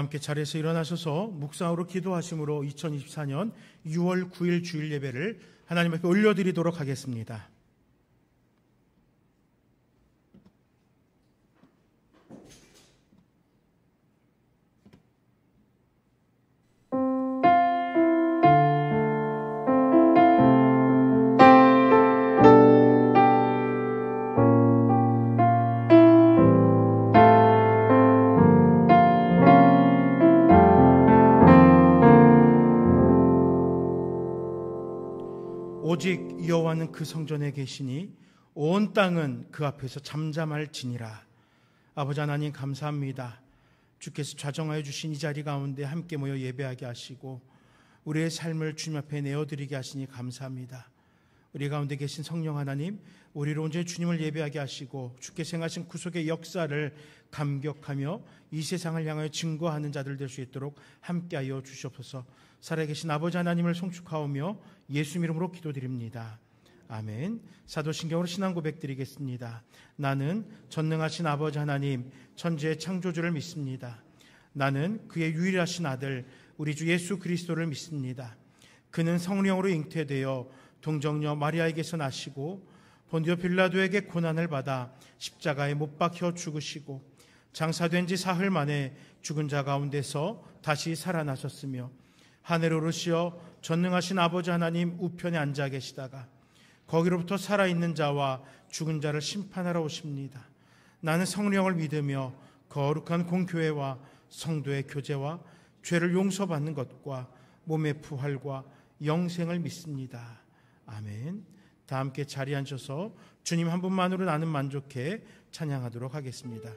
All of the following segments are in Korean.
함께 자리에서 일어나셔서 묵상으로 기도하심으로 2024년 6월 9일 주일 예배를 하나님 앞에 올려드리도록 하겠습니다. 오직 여호와는 그 성전에 계시니 온 땅은 그 앞에서 잠잠할지니라. 아버지 하나님 감사합니다. 주께서 좌정하여 주신 이 자리 가운데 함께 모여 예배하게 하시고 우리의 삶을 주님 앞에 내어드리게 하시니 감사합니다. 우리 가운데 계신 성령 하나님, 우리로 온전히 주님을 예배하게 하시고 주께서 행하신 구속의 역사를 감격하며 이 세상을 향하여 증거하는 자들 될 수 있도록 함께하여 주시옵소서. 살아계신 아버지 하나님을 송축하오며 예수 이름으로 기도드립니다. 아멘. 사도신경으로 신앙 고백드리겠습니다. 나는 전능하신 아버지 하나님 천지의 창조주를 믿습니다. 나는 그의 유일하신 아들 우리 주 예수 그리스도를 믿습니다. 그는 성령으로 잉태되어 동정녀 마리아에게서 나시고 본디오 빌라도에게 고난을 받아 십자가에 못 박혀 죽으시고 장사된 지 사흘 만에 죽은 자 가운데서 다시 살아나셨으며 하늘에 오르시어 전능하신 아버지 하나님 우편에 앉아 계시다가 거기로부터 살아있는 자와 죽은 자를 심판하러 오십니다. 나는 성령을 믿으며 거룩한 공교회와 성도의 교제와 죄를 용서받는 것과 몸의 부활과 영생을 믿습니다. 아멘. 다 함께 자리에 앉아서 주님 한 분만으로 나는 만족해 찬양하도록 하겠습니다.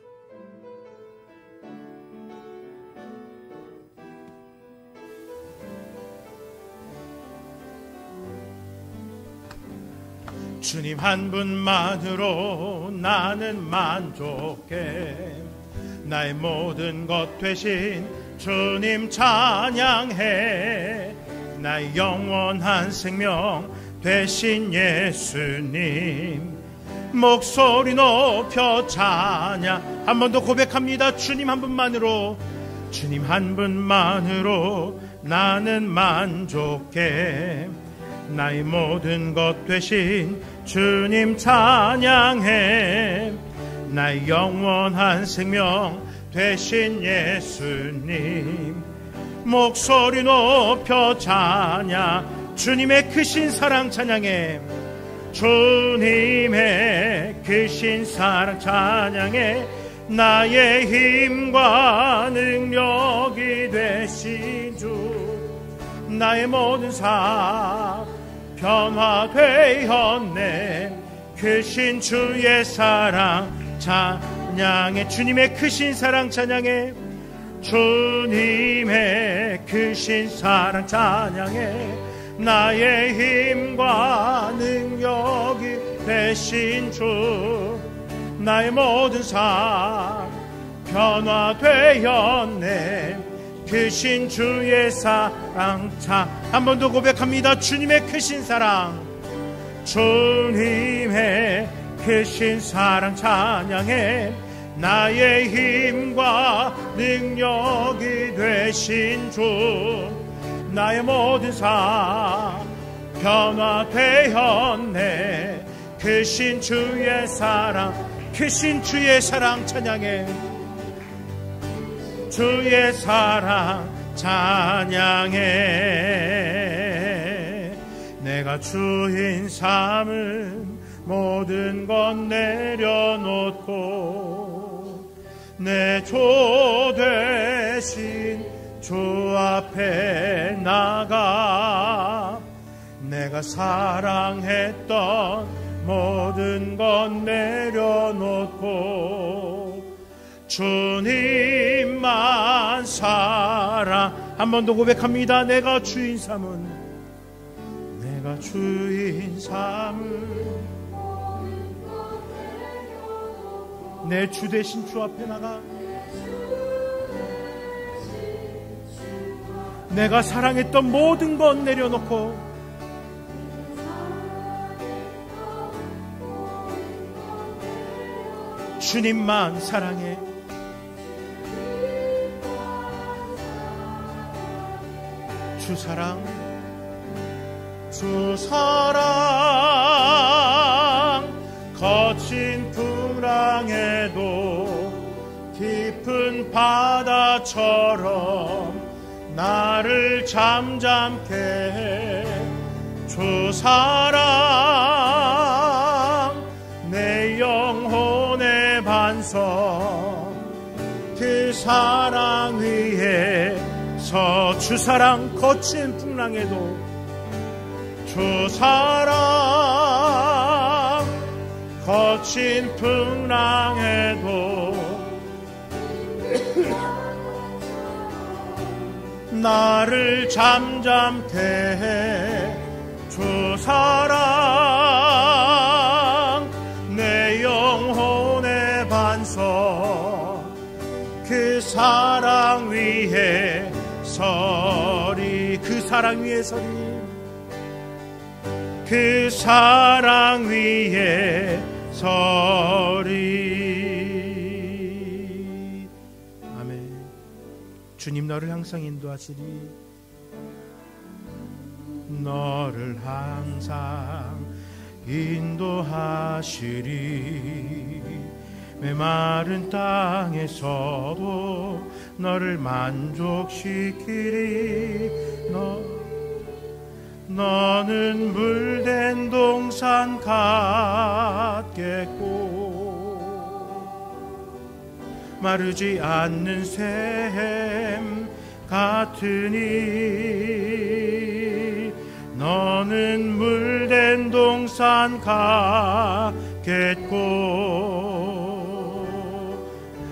주님 한 분만으로 나는 만족해 나의 모든 것 되신 주님 찬양해 나의 영원한 생명 되신 예수님 목소리 높여 찬양 한 번 더 고백합니다. 주님 한 분만으로 주님 한 분만으로 나는 만족해 나의 모든 것 되신 주님 찬양해 나의 영원한 생명 되신 예수님 목소리 높여 찬양 주님의 크신 사랑 찬양해 주님의 크신 사랑 찬양해 나의 힘과 능력이 되신 주 나의 모든 삶 변화되었네 크신 주의 사랑 찬양해 주님의 크신 사랑 찬양해 주님의 크신 사랑 찬양해 나의 힘과 능력이 되신 주 나의 모든 삶 변화되었네 크신 주의 사랑 한 번 더 고백합니다. 주님의 크신 사랑 주님의 크신 사랑 찬양해 나의 힘과 능력이 되신 주 나의 모든 삶 변화되었네 크신 주의 사랑 크신 주의 사랑 찬양해 주의 사랑 찬양해 내가 주인 삼은 모든 것 내려놓고 내 주 되신 주 앞에 나가 내가 사랑했던 모든 것 내려놓고 주님만 사랑 한 번 더 고백합니다. 내가 주인 삼은 내가 주인 삼은 내 주 되신 주 앞에 나가 내가 사랑했던 모든 것 내려놓고 주님만 사랑해 주 사랑 거친 풍랑에도 깊은 바다처럼 나를 잠잠케 해. 주 사랑 내 영혼의 반석, 그 사랑 위에서 주 사랑 거친 풍랑에도 주 사랑 거친 풍랑에도 나를 잠잠케 해. 주 사랑 내 영혼의 반석, 그 사랑 위에 서리. 그 사랑 위에 서리. 그 사랑 위에 서리. 아멘. 주님 너를 항상 인도하시리. 너를 항상 인도하시리. 메마른 땅에서도 너를 만족시키리. 너는 물된 동산 같겠고 마르지 않는 샘 같으니. 너는 물된 동산 같겠고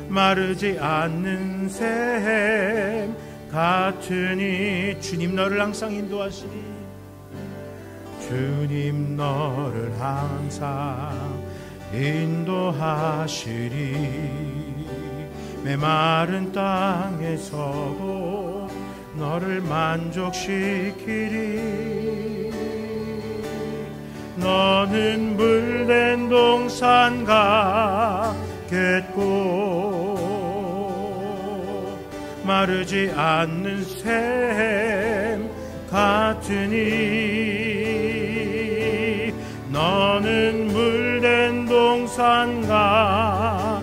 마르지 않는 샘 같으니. 주님 너를 항상 인도하시리. 주님 너를 항상 인도하시리. 메마른 땅에서도 너를 만족시키리. 너는 물된 동산 같겠고 마르지 않는 샘 같으니. 너는 물된 동산 같겠고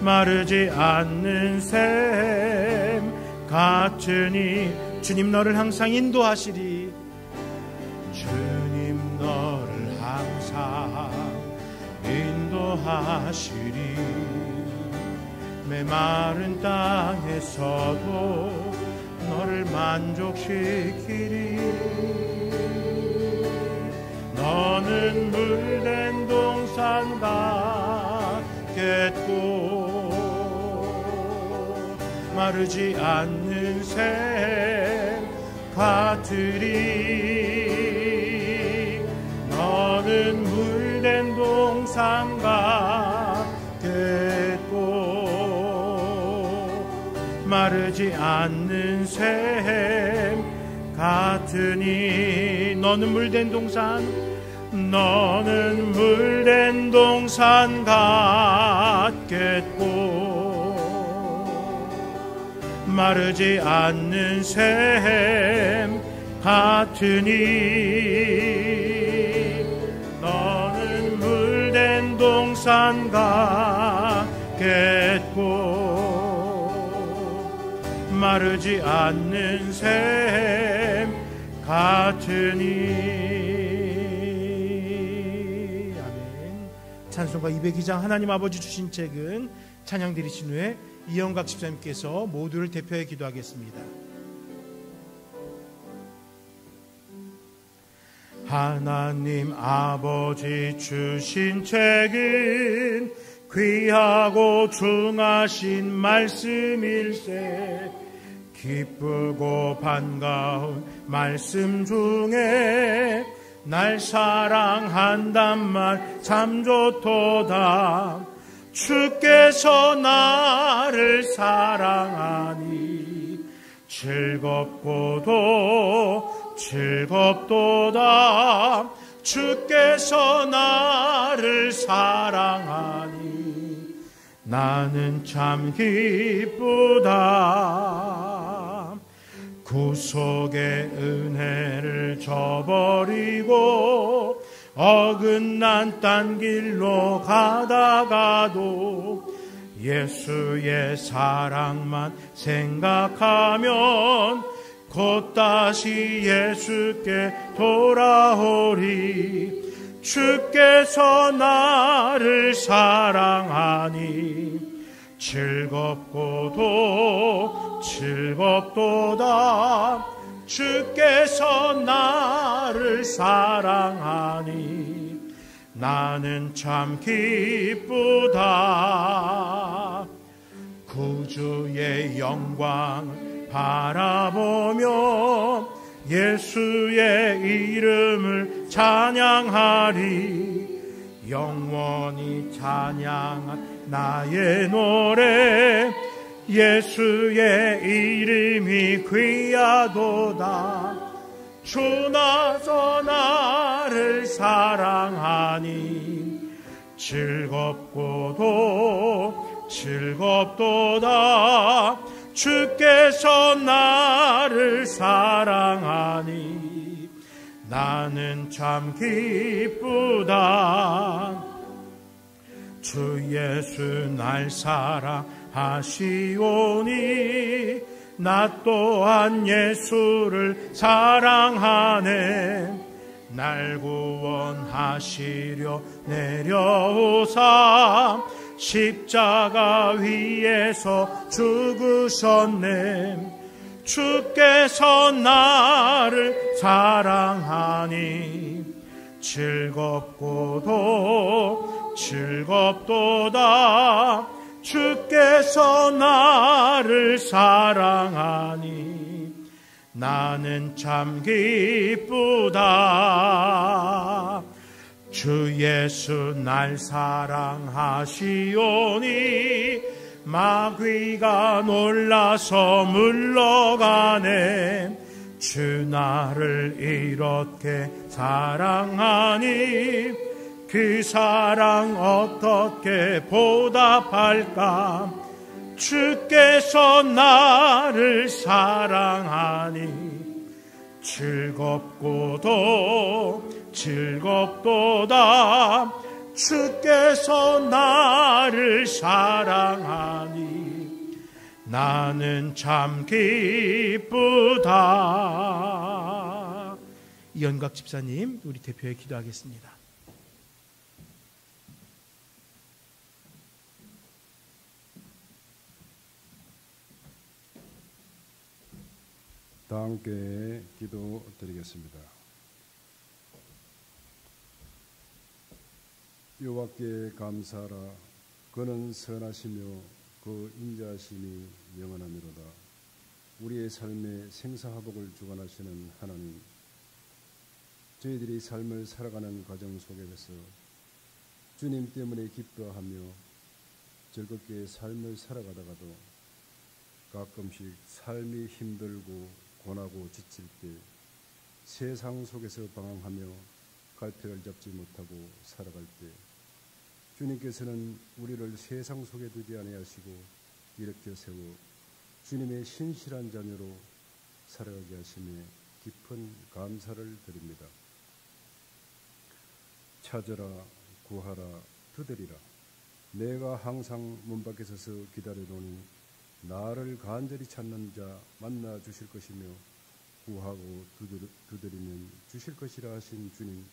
마르지 않는 샘 같으니. 주님 너를 항상 인도하시리. 주님 너를 항상 인도하시리. 메마른 땅에서도 너를 만족시키리. 너는 물된 동산 같겠고 마르지 않는 샘 같으리. 너는 물된 동산 같겠고 마르지 않는 샘 같으니. 너는 물된 동산, 너는 물된 동산 같겠고 마르지 않는 샘 같으니. 너는 물된 동산 같겠고 마르지 않는 샘 같으니. 아멘. 찬송가 202장 하나님 아버지 주신 책은 찬양 드리신 후에 이영각 집사님께서 모두를 대표해 기도하겠습니다. 하나님 아버지 주신 책은 귀하고 중하신 말씀일세. 기쁘고 반가운 말씀 중에 날 사랑한단 말 참 좋도다. 주께서 나를 사랑하니 즐겁고도 즐겁도다. 주께서 나를 사랑하니 나는 참 기쁘다. 구속의 은혜를 저버리고 어긋난 딴 길로 가다가도 예수의 사랑만 생각하면 곧 다시 예수께 돌아오리. 주께서 나를 사랑하니 즐겁도다. 주께서 나를 사랑하니 나는 참 기쁘다. 구주의 영광을 바라보며 예수의 이름을 찬양하리. 영원히 찬양한 나의 노래, 예수의 이름이 귀하도다. 주 나서 나를 사랑하니 즐겁도다. 주께서 나를 사랑하니 나는 참 기쁘다. 주 예수 날 사랑하시오니 나 또한 예수를 사랑하네. 날 구원하시려 내려오사 십자가 위에서 죽으셨네. 주께서 나를 사랑하니 즐겁도다. 주께서 나를 사랑하니 나는 참 기쁘다. 주 예수 날 사랑하시오니 마귀가 놀라서 물러가네. 주 나를 이렇게 사랑하니 그 사랑 어떻게 보답할까. 주께서 나를 사랑하니 즐겁도다. 주께서 나를 사랑하니 나는 참 기쁘다. 이연각 집사님, 우리 대표에 기도하겠습니다. 다 함께 기도드리겠습니다. 여호와께 감사하라. 그는 선하시며 그 인자하심이 영원하미로다. 우리의 삶에 생사화복을 주관하시는 하나님, 저희들이 삶을 살아가는 과정 속에서 주님 때문에 기뻐하며 즐겁게 삶을 살아가다가도 가끔씩 삶이 힘들고 고나고 지칠 때 세상 속에서 방황하며 갈피를 잡지 못하고 살아갈 때 주님께서는 우리를 세상 속에 두지 아니하시고 일으켜 세워 주님의 신실한 자녀로 살아가게 하심에 깊은 감사를 드립니다. 찾으라, 구하라, 두드리라. 내가 항상 문 밖에 서서 기다려노니 나를 간절히 찾는 자 만나 주실 것이며 구하고 두드리면 주실 것이라 하신 주님,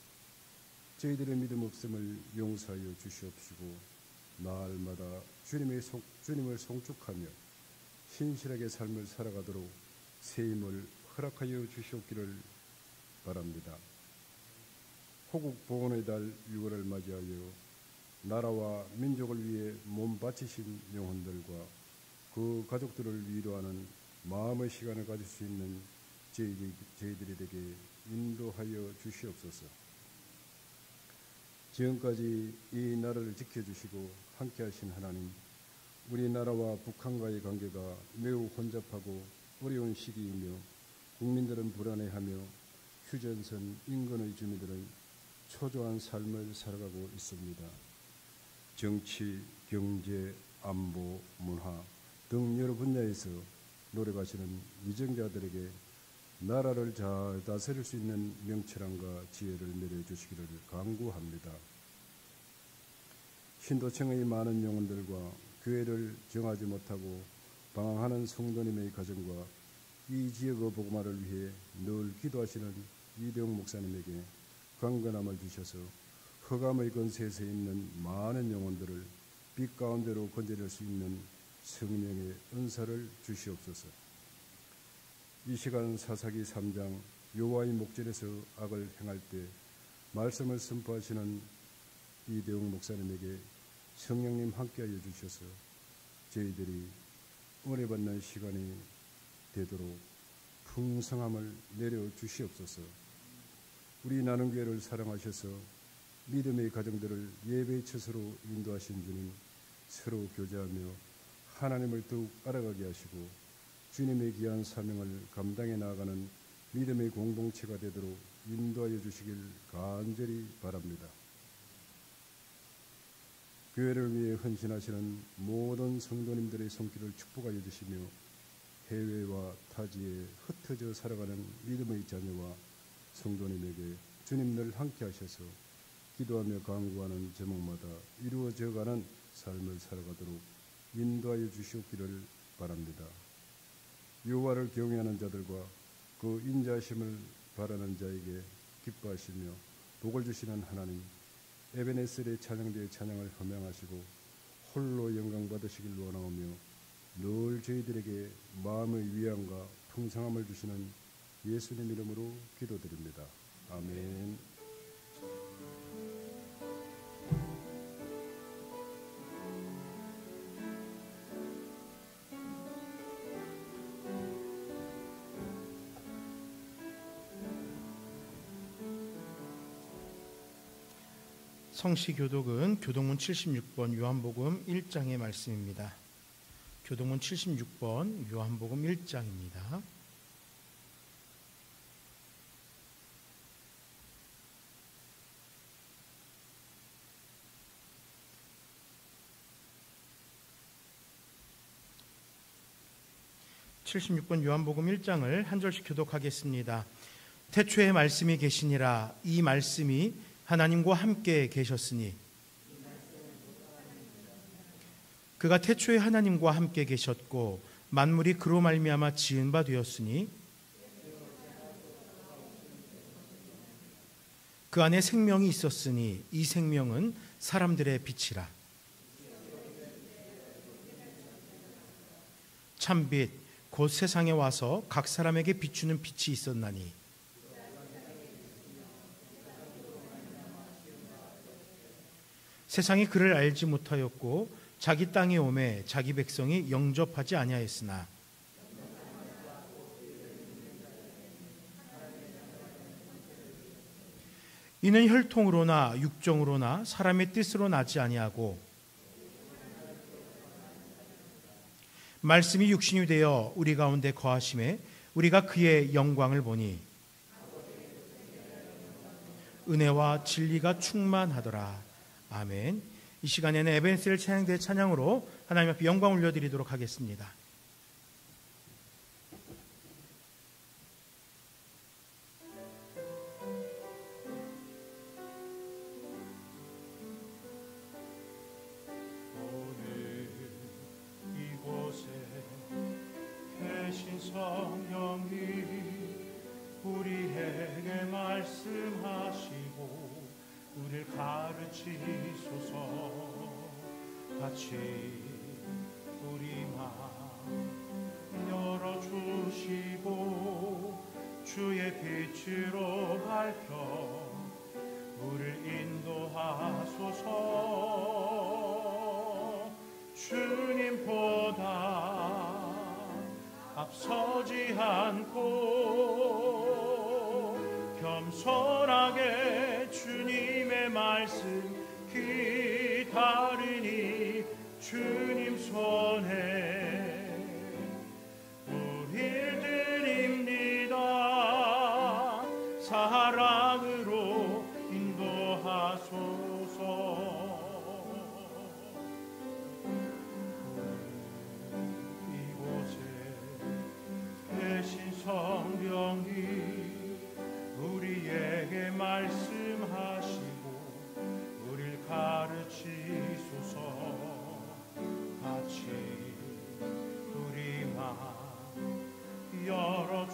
저희들의 믿음 없음을 용서하여 주시옵시고 날마다 주님을 송축하며 신실하게 삶을 살아가도록 새 힘을 허락하여 주시옵기를 바랍니다. 호국 복원의 달 6월을 맞이하여 나라와 민족을 위해 몸 바치신 영혼들과 그 가족들을 위로하는 마음의 시간을 가질 수 있는 저희들에게 인도하여 주시옵소서. 지금까지 이 나라를 지켜주시고 함께하신 하나님, 우리나라와 북한과의 관계가 매우 혼잡하고 어려운 시기이며 국민들은 불안해하며 휴전선 인근의 주민들은 초조한 삶을 살아가고 있습니다. 정치, 경제, 안보, 문화 등 여러 분야에서 노력하시는 위정자들에게 나라를 잘 다스릴 수 있는 명철함과 지혜를 내려주시기를 간구합니다. 신도청의 많은 영혼들과 교회를 정하지 못하고 방황하는 성도님의 가정과 이 지역의 복음화를 위해 늘 기도하시는 이대용 목사님에게 강건함을 주셔서 흑암의 권세에서 있는 많은 영혼들을 빛 가운데로 건져낼 수 있는 성령의 은사를 주시옵소서. 이 시간 사사기 3장 여호와의 목전에서 악을 행할 때 말씀을 선포하시는 이대용 목사님에게 성령님 함께하여 주셔서 저희들이 은혜 받는 시간이 되도록 풍성함을 내려 주시옵소서. 우리 나눔교회를 사랑하셔서 믿음의 가정들을 예배의 처소로 인도하신 주님, 서로 교제하며 하나님을 더욱 알아가게 하시고 주님의 귀한 사명을 감당해 나아가는 믿음의 공동체가 되도록 인도하여 주시길 간절히 바랍니다. 교회를 위해 헌신하시는 모든 성도님들의 손길을 축복하여 주시며 해외와 타지에 흩어져 살아가는 믿음의 자녀와 성도님에게 주님 늘 함께 하셔서 기도하며 간구하는 제목마다 이루어져가는 삶을 살아가도록 인도하여 주시옵기를 바랍니다. 여호와를 경외하는 자들과 그 인자하심을 바라는 자에게 기뻐하시며 복을 주시는 하나님, 에베네셀의 찬양대의 찬양을 허명하시고 홀로 영광 받으시길 원하오며 늘 저희들에게 마음의 위안과 풍성함을 주시는 예수님 이름으로 기도드립니다. 아멘. 성시교독은 교동문 76번 요한복음 1장의 말씀입니다. 교동문 76번 요한복음 1장입니다. (76번) 요한복음 1장을 한 절씩 교독하겠습니다. 태초에 말씀이 계시니라. 이 말씀이 하나님과 함께 계셨으니 그가 태초에 하나님과 함께 계셨고 만물이 그로 말미암아 지은 바 되었으니 그 안에 생명이 있었으니 이 생명은 사람들의 빛이라. 참빛 곧 세상에 와서 각 사람에게 비추는 빛이 있었나니 세상이 그를 알지 못하였고 자기 땅에 오매 자기 백성이 영접하지 아니하였으나 이는 혈통으로나 육정으로나 사람의 뜻으로 나지 아니하고 말씀이 육신이 되어 우리 가운데 거하심에 우리가 그의 영광을 보니 은혜와 진리가 충만하더라. 아멘. 이 시간에는 에베네셀 찬양대 찬양으로 하나님 앞에 영광 올려드리도록 하겠습니다. 오늘 이곳에 계신 성령이 우리에게 말씀하시고 우리를 가르치소서. 같이 우리 마음 열어주시고 주의 빛으로 밝혀 우리를 인도하소서. 주님보다 앞서지 않고 겸손하게 주님의 말씀 기다리니 주님 손에 우릴 드립니다. 사랑으로 인도하소서.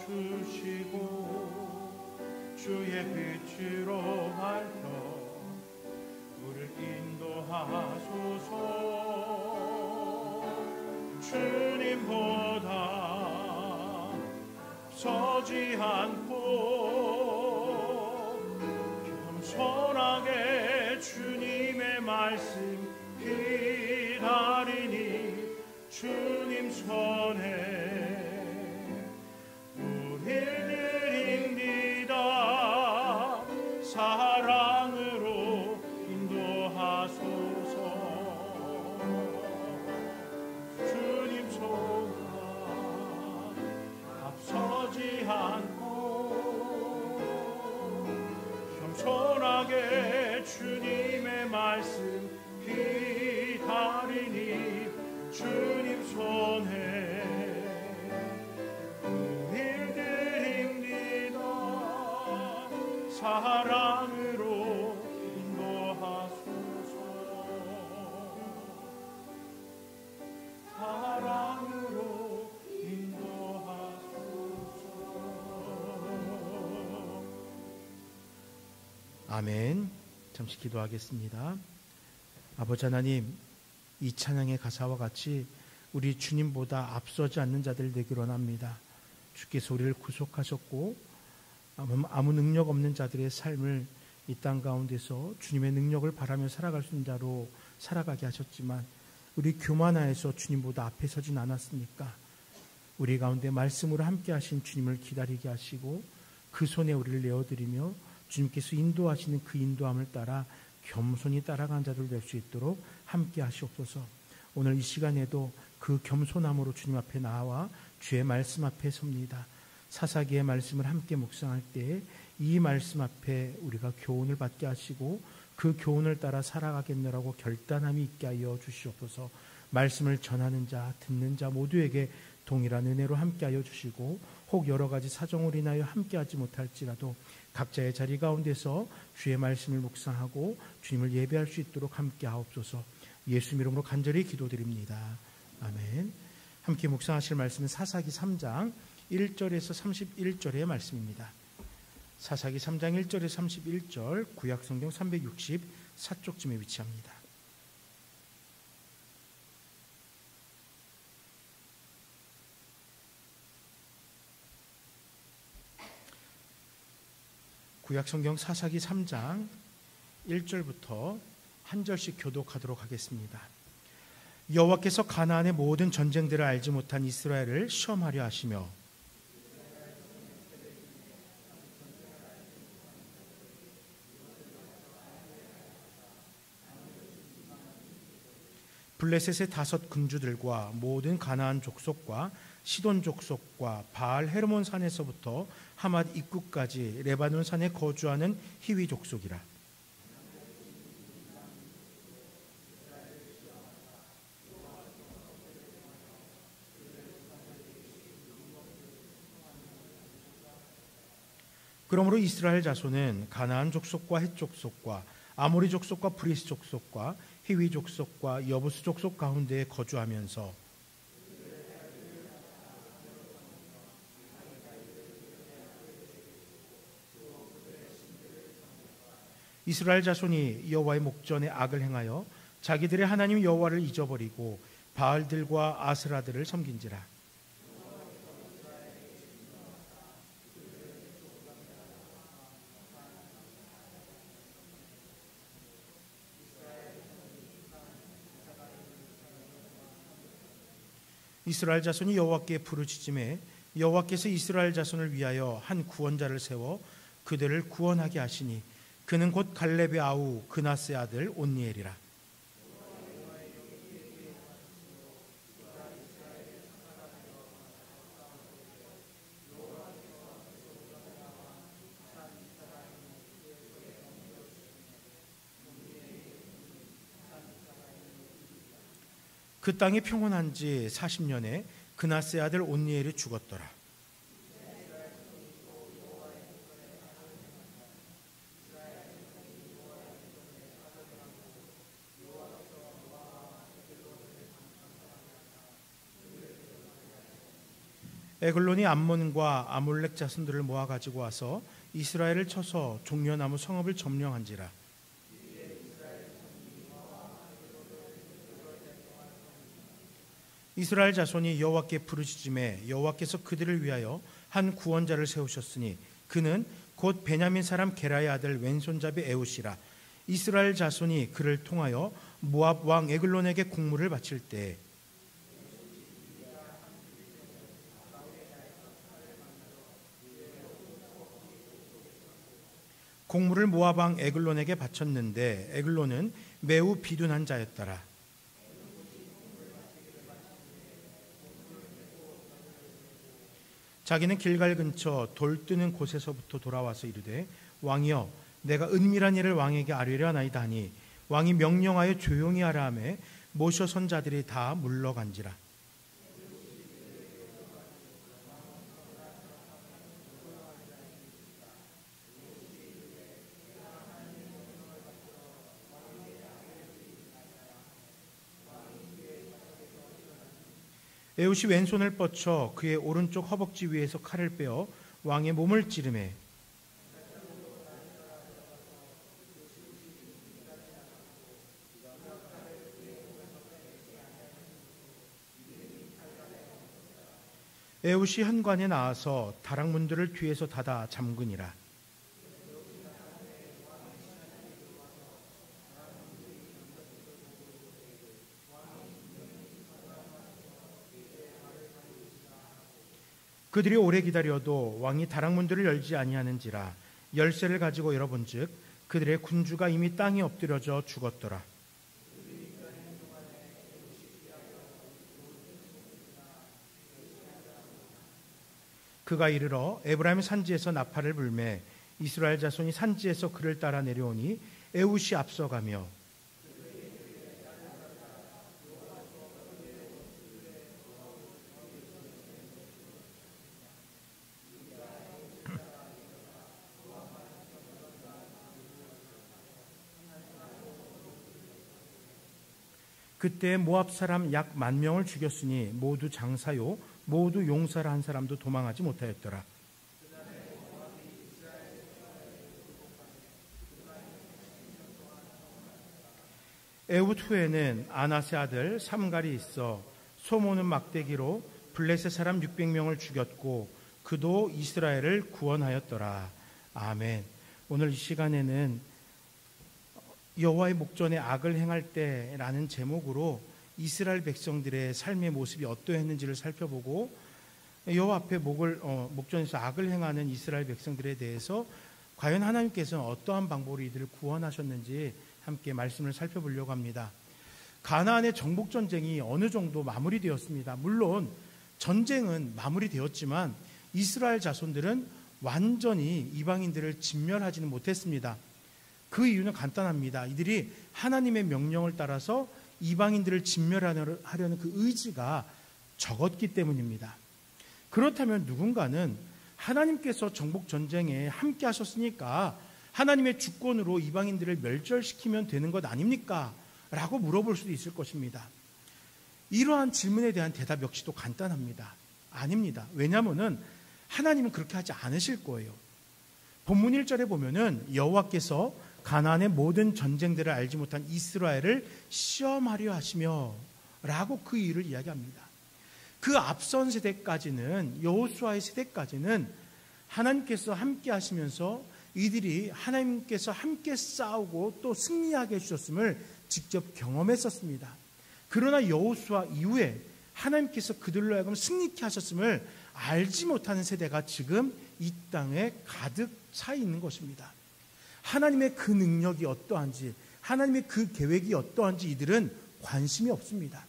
주시고 주의 빛으로 밝혀 우리를 인도하소서. 주님보다 서지 않고 겸손하게 주님의 말씀 기다리니 주님 손에 우리를 입니다. 사랑으로 인도하소서. 주님 손과 앞서지 않고 겸손하게 주님의 말씀 기다리니 주님 손에 우리를 드립니다. 사랑으로 인도하소서. 사랑으로 인도하소서. 아멘. 잠시 기도하겠습니다. 아버지 하나님, 이 찬양의 가사와 같이 우리 주님보다 앞서지 않는 자들 되기를 원합니다. 주께서 우리를 구속하셨고 아무 능력 없는 자들의 삶을 이 땅 가운데서 주님의 능력을 바라며 살아갈 수 있는 자로 살아가게 하셨지만 우리 교만하여서 주님보다 앞에 서진 않았습니까? 우리 가운데 말씀으로 함께 하신 주님을 기다리게 하시고 그 손에 우리를 내어드리며 주님께서 인도하시는 그 인도함을 따라 겸손히 따라가는 자들 될 수 있도록 함께 하시옵소서. 오늘 이 시간에도 그 겸손함으로 주님 앞에 나와 주의 말씀 앞에 섭니다. 사사기의 말씀을 함께 묵상할 때에 이 말씀 앞에 우리가 교훈을 받게 하시고 그 교훈을 따라 살아가겠노라고 결단함이 있게 하여 주시옵소서. 말씀을 전하는 자, 듣는 자 모두에게 동일한 은혜로 함께 하여 주시고 혹 여러 가지 사정으로 인하여 함께 하지 못할지라도 각자의 자리 가운데서 주의 말씀을 묵상하고 주님을 예배할 수 있도록 함께 하옵소서. 예수 이름으로 간절히 기도드립니다. 아멘. 함께 묵상하실 말씀은 사사기 3장 1절에서 31절의 말씀입니다. 사사기 3장 1절에서 31절, 구약성경 364쪽쯤에 위치합니다. 구약성경 사사기 3장 1절부터 한 절씩 교독하도록 하겠습니다. 여호와께서 가나안의 모든 전쟁들을 알지 못한 이스라엘을 시험하려 하시며 블레셋의 5 군주들과 모든 가나안 족속과 시돈 족속과 바알 헤르몬 산에서부터 하맛 입구까지 레바논 산에 거주하는 히위 족속이라. 그러므로 이스라엘 자손은 가나안 족속과 헷 족속과 아모리 족속과 브리스 족속과 히위 족속과 여부스 족속 가운데에 거주하면서 이스라엘 자손이 여호와의 목전에 악을 행하여 자기들의 하나님 여호와를 잊어버리고 바알들과 아스라들을 섬긴지라. 이스라엘 자손이 여호와께 부르짖음에 여호와께서 이스라엘 자손을 위하여 한 구원자를 세워 그들을 구원하게 하시니 그는 곧 갈렙의 아우 그나스의 아들 온니엘이라. 그 땅이 평온한 지 40년에 그나스의 아들 온니엘이 죽었더라. 에글론이 암몬과 아몰렉 자손들을 모아 가지고 와서 이스라엘을 쳐서 종려나무 성읍을 점령한지라. 이스라엘 자손이 여호와께 부르짖음에 여호와께서 그들을 위하여 한 구원자를 세우셨으니 그는 곧 베냐민 사람 게라의 아들 왼손잡이 에웃이라. 이스라엘 자손이 그를 통하여 모압 왕 에글론에게 공물을 바칠 때 공물을 모압 왕 에글론에게 바쳤는데 에글론은 매우 비둔한 자였더라. 자기는 길갈 근처 돌 뜨는 곳에서부터 돌아와서 이르되 왕이여 내가 은밀한 일을 왕에게 아뢰려 하나이다 하니 왕이 명령하여 조용히 하라 하매 모셔 선 자들이 다 물러간지라. 에웃이 왼손을 뻗쳐 그의 오른쪽 허벅지 위에서 칼을 빼어 왕의 몸을 찌르매 에웃이 현관에 나와서 다락문들을 뒤에서 닫아 잠그니라. 그들이 오래 기다려도 왕이 다락문들을 열지 아니하는지라. 열쇠를 가지고 열어본즉 그들의 군주가 이미 땅에 엎드려져 죽었더라. 그가 이르러 에브라임 산지에서 나팔을 불매 이스라엘 자손이 산지에서 그를 따라 내려오니 에웃이 앞서가며 그때 모압 사람 약 10,000명을 죽였으니 모두 장사요 모두 용사라 한 사람도 도망하지 못하였더라. 에웃 후에는 아나세 아들 삼갈이 있어 소모는 막대기로 블레셋 사람 600명을 죽였고 그도 이스라엘을 구원하였더라. 아멘. 오늘 이 시간에는 여호와의 목전에 악을 행할 때라는 제목으로 이스라엘 백성들의 삶의 모습이 어떠했는지를 살펴보고 여호와 앞에 목전에서 악을 행하는 이스라엘 백성들에 대해서 과연 하나님께서는 어떠한 방법으로 이들을 구원하셨는지 함께 말씀을 살펴보려고 합니다. 가나안의 정복 전쟁이 어느 정도 마무리되었습니다. 물론 전쟁은 마무리되었지만 이스라엘 자손들은 완전히 이방인들을 진멸하지는 못했습니다. 그 이유는 간단합니다. 이들이 하나님의 명령을 따라서 이방인들을 진멸하려는 그 의지가 적었기 때문입니다. 그렇다면 누군가는 하나님께서 정복 전쟁에 함께 하셨으니까 하나님의 주권으로 이방인들을 멸절시키면 되는 것 아닙니까? 라고 물어볼 수도 있을 것입니다. 이러한 질문에 대한 대답 역시도 간단합니다. 아닙니다. 왜냐하면 하나님은 그렇게 하지 않으실 거예요. 본문 1절에 보면은 여호와께서 가나안의 모든 전쟁들을 알지 못한 이스라엘을 시험하려 하시며 라고 그 일을 이야기합니다. 그 앞선 세대까지는 여호수아의 세대까지는 하나님께서 함께 하시면서 이들이 하나님께서 함께 싸우고 또 승리하게 해주셨음을 직접 경험했었습니다. 그러나 여호수아 이후에 하나님께서 그들로 하여금 승리케 하셨음을 알지 못하는 세대가 지금 이 땅에 가득 차 있는 것입니다. 하나님의 그 능력이 어떠한지, 하나님의 그 계획이 어떠한지 이들은 관심이 없습니다.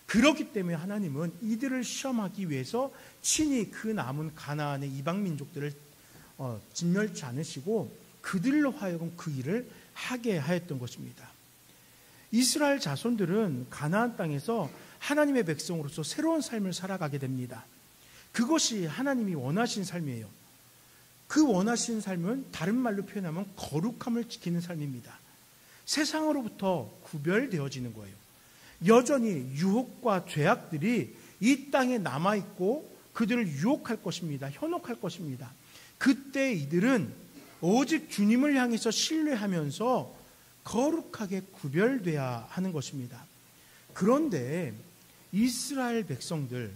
그렇기 때문에 하나님은 이들을 시험하기 위해서 친히 그 남은 가나안의 이방 민족들을 진멸치 않으시고 그들로 하여금 그 일을 하게 하였던 것입니다. 이스라엘 자손들은 가나안 땅에서 하나님의 백성으로서 새로운 삶을 살아가게 됩니다. 그것이 하나님이 원하신 삶이에요. 그 원하신 삶은 다른 말로 표현하면 거룩함을 지키는 삶입니다. 세상으로부터 구별되어지는 거예요. 여전히 유혹과 죄악들이 이 땅에 남아있고 그들을 유혹할 것입니다. 현혹할 것입니다. 그때 이들은 오직 주님을 향해서 신뢰하면서 거룩하게 구별돼야 하는 것입니다. 그런데 이스라엘 백성들,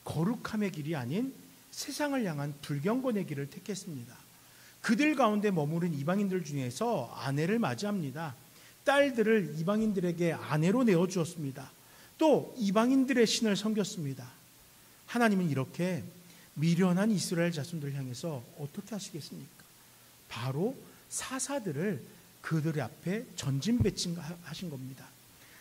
거룩함의 길이 아닌 세상을 향한 불경건의 길을 택했습니다. 그들 가운데 머무른 이방인들 중에서 아내를 맞이합니다. 딸들을 이방인들에게 아내로 내어주었습니다. 또 이방인들의 신을 섬겼습니다. 하나님은 이렇게 미련한 이스라엘 자손들 향해서 어떻게 하시겠습니까? 바로 사사들을 그들 앞에 전진배칭하신 겁니다.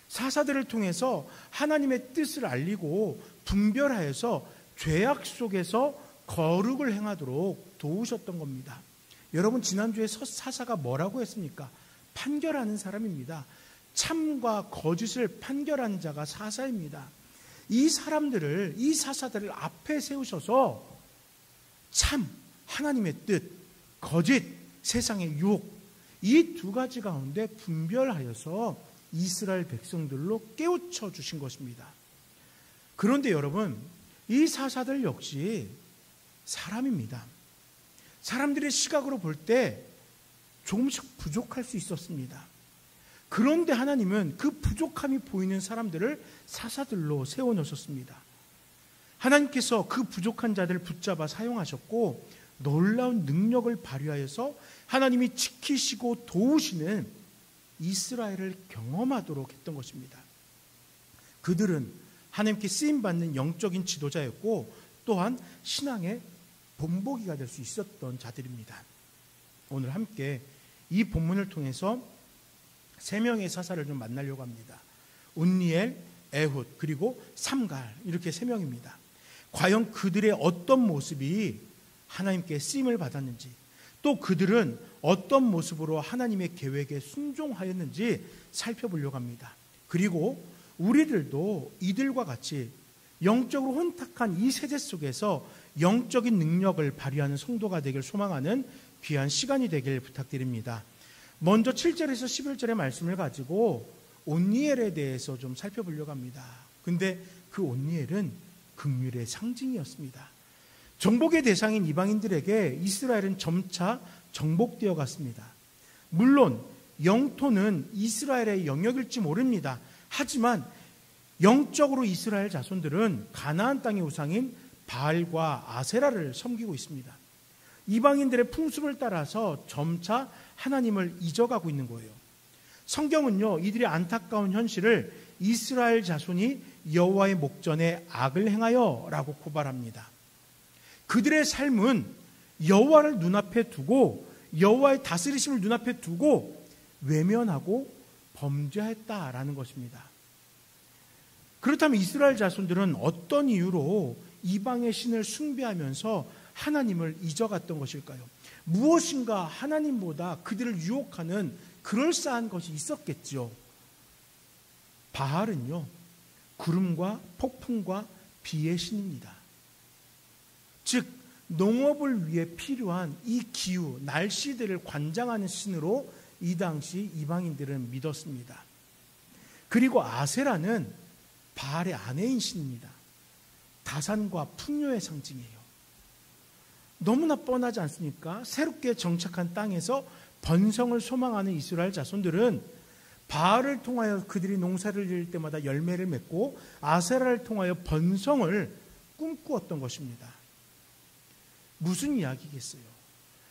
사사들을 통해서 하나님의 뜻을 알리고 분별하여서 죄악 속에서 거룩을 행하도록 도우셨던 겁니다. 여러분, 지난주에 사사가 뭐라고 했습니까? 판결하는 사람입니다. 참과 거짓을 판결하는 자가 사사입니다. 이 사람들을, 이 사사들을 앞에 세우셔서 참, 하나님의 뜻, 거짓, 세상의 유혹, 이 두 가지 가운데 분별하여서 이스라엘 백성들로 깨우쳐 주신 것입니다. 그런데 여러분, 이 사사들 역시 사람입니다. 사람들의 시각으로 볼 때 조금씩 부족할 수 있었습니다. 그런데 하나님은 그 부족함이 보이는 사람들을 사사들로 세워놓으셨습니다. 하나님께서 그 부족한 자들을 붙잡아 사용하셨고 놀라운 능력을 발휘하여서 하나님이 지키시고 도우시는 이스라엘을 경험하도록 했던 것입니다. 그들은 하나님께 쓰임받는 영적인 지도자였고 또한 신앙의 본보기가 될 수 있었던 자들입니다. 오늘 함께 이 본문을 통해서 세 명의 사사를 좀 만나려고 합니다. 온니엘, 에훗, 그리고 삼갈, 이렇게 세 명입니다. 과연 그들의 어떤 모습이 하나님께 쓰임을 받았는지, 또 그들은 어떤 모습으로 하나님의 계획에 순종하였는지 살펴보려고 합니다. 그리고 우리들도 이들과 같이 영적으로 혼탁한 이 세대 속에서 영적인 능력을 발휘하는 성도가 되길 소망하는 귀한 시간이 되길 부탁드립니다. 먼저 7절에서 11절의 말씀을 가지고 온니엘에 대해서 좀 살펴보려고 합니다. 근데 그 온니엘은 긍휼의 상징이었습니다. 정복의 대상인 이방인들에게 이스라엘은 점차 정복되어 갔습니다. 물론 영토는 이스라엘의 영역일지 모릅니다. 하지만 영적으로 이스라엘 자손들은 가나안 땅의 우상인 바알과 아세라를 섬기고 있습니다. 이방인들의 풍습을 따라서 점차 하나님을 잊어가고 있는 거예요. 성경은요, 이들의 안타까운 현실을 이스라엘 자손이 여호와의 목전에 악을 행하여 라고 고발합니다. 그들의 삶은 여호와를 눈앞에 두고 여호와의 다스리심을 눈앞에 두고 외면하고 범죄했다라는 것입니다. 그렇다면 이스라엘 자손들은 어떤 이유로 이방의 신을 숭배하면서 하나님을 잊어갔던 것일까요? 무엇인가 하나님보다 그들을 유혹하는 그럴싸한 것이 있었겠죠. 바알은요, 구름과 폭풍과 비의 신입니다. 즉 농업을 위해 필요한 이 기후, 날씨들을 관장하는 신으로 이 당시 이방인들은 믿었습니다. 그리고 아세라는 바알의 아내인 신입니다. 다산과 풍요의 상징이에요. 너무나 뻔하지 않습니까? 새롭게 정착한 땅에서 번성을 소망하는 이스라엘 자손들은 바알을 통하여 그들이 농사를 지을 때마다 열매를 맺고 아세라를 통하여 번성을 꿈꾸었던 것입니다. 무슨 이야기겠어요?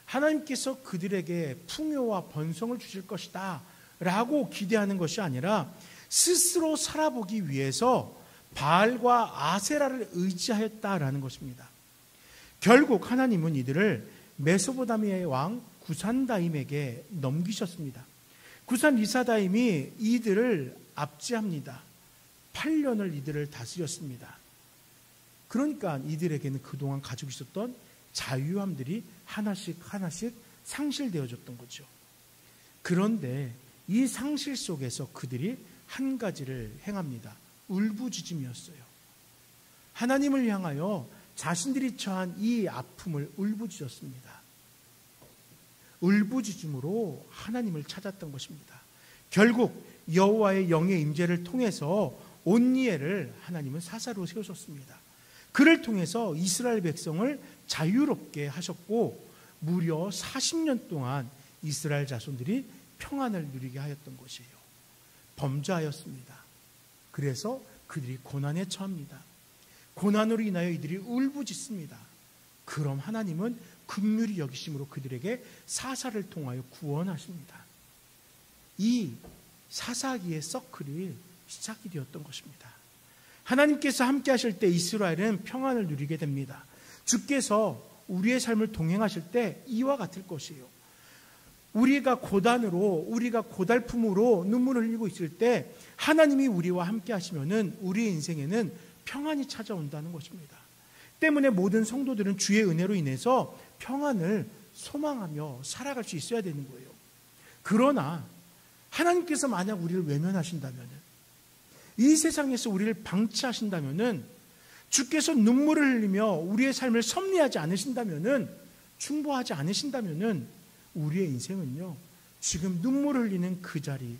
하나님께서 그들에게 풍요와 번성을 주실 것이다 라고 기대하는 것이 아니라 스스로 살아보기 위해서 바알과 아세라를 의지하였다라는 것입니다. 결국 하나님은 이들을 메소포타미아의 왕 구산다임에게 넘기셨습니다. 구산 리사다임이 이들을 압제합니다. 8년을 이들을 다스렸습니다. 그러니까 이들에게는 그동안 가지고 있었던 자유함들이 하나씩 상실되어졌던 거죠. 그런데 이 상실 속에서 그들이 한 가지를 행합니다. 울부짖음이었어요. 하나님을 향하여 자신들이 처한 이 아픔을 울부짖었습니다. 울부짖음으로 하나님을 찾았던 것입니다. 결국 여호와의 영의 임재를 통해서 온니엘을 하나님은 사사로 세우셨습니다. 그를 통해서 이스라엘 백성을 자유롭게 하셨고 무려 40년 동안 이스라엘 자손들이 평안을 누리게 하였던 것이에요. 범죄하였습니다. 그래서 그들이 고난에 처합니다. 고난으로 인하여 이들이 울부짖습니다. 그럼 하나님은 긍휼히 여기심으로 그들에게 사사를 통하여 구원하십니다. 이 사사기의 서클이 시작이 되었던 것입니다. 하나님께서 함께 하실 때 이스라엘은 평안을 누리게 됩니다. 주께서 우리의 삶을 동행하실 때 이와 같을 것이에요. 우리가 고단으로, 우리가 고달픔으로 눈물을 흘리고 있을 때 하나님이 우리와 함께 하시면은 우리의 인생에는 평안이 찾아온다는 것입니다. 때문에 모든 성도들은 주의 은혜로 인해서 평안을 소망하며 살아갈 수 있어야 되는 거예요. 그러나 하나님께서 만약 우리를 외면하신다면, 이 세상에서 우리를 방치하신다면, 주께서 눈물을 흘리며 우리의 삶을 섭리하지 않으신다면, 충보하지 않으신다면 우리의 인생은요, 지금 눈물을 흘리는 그 자리,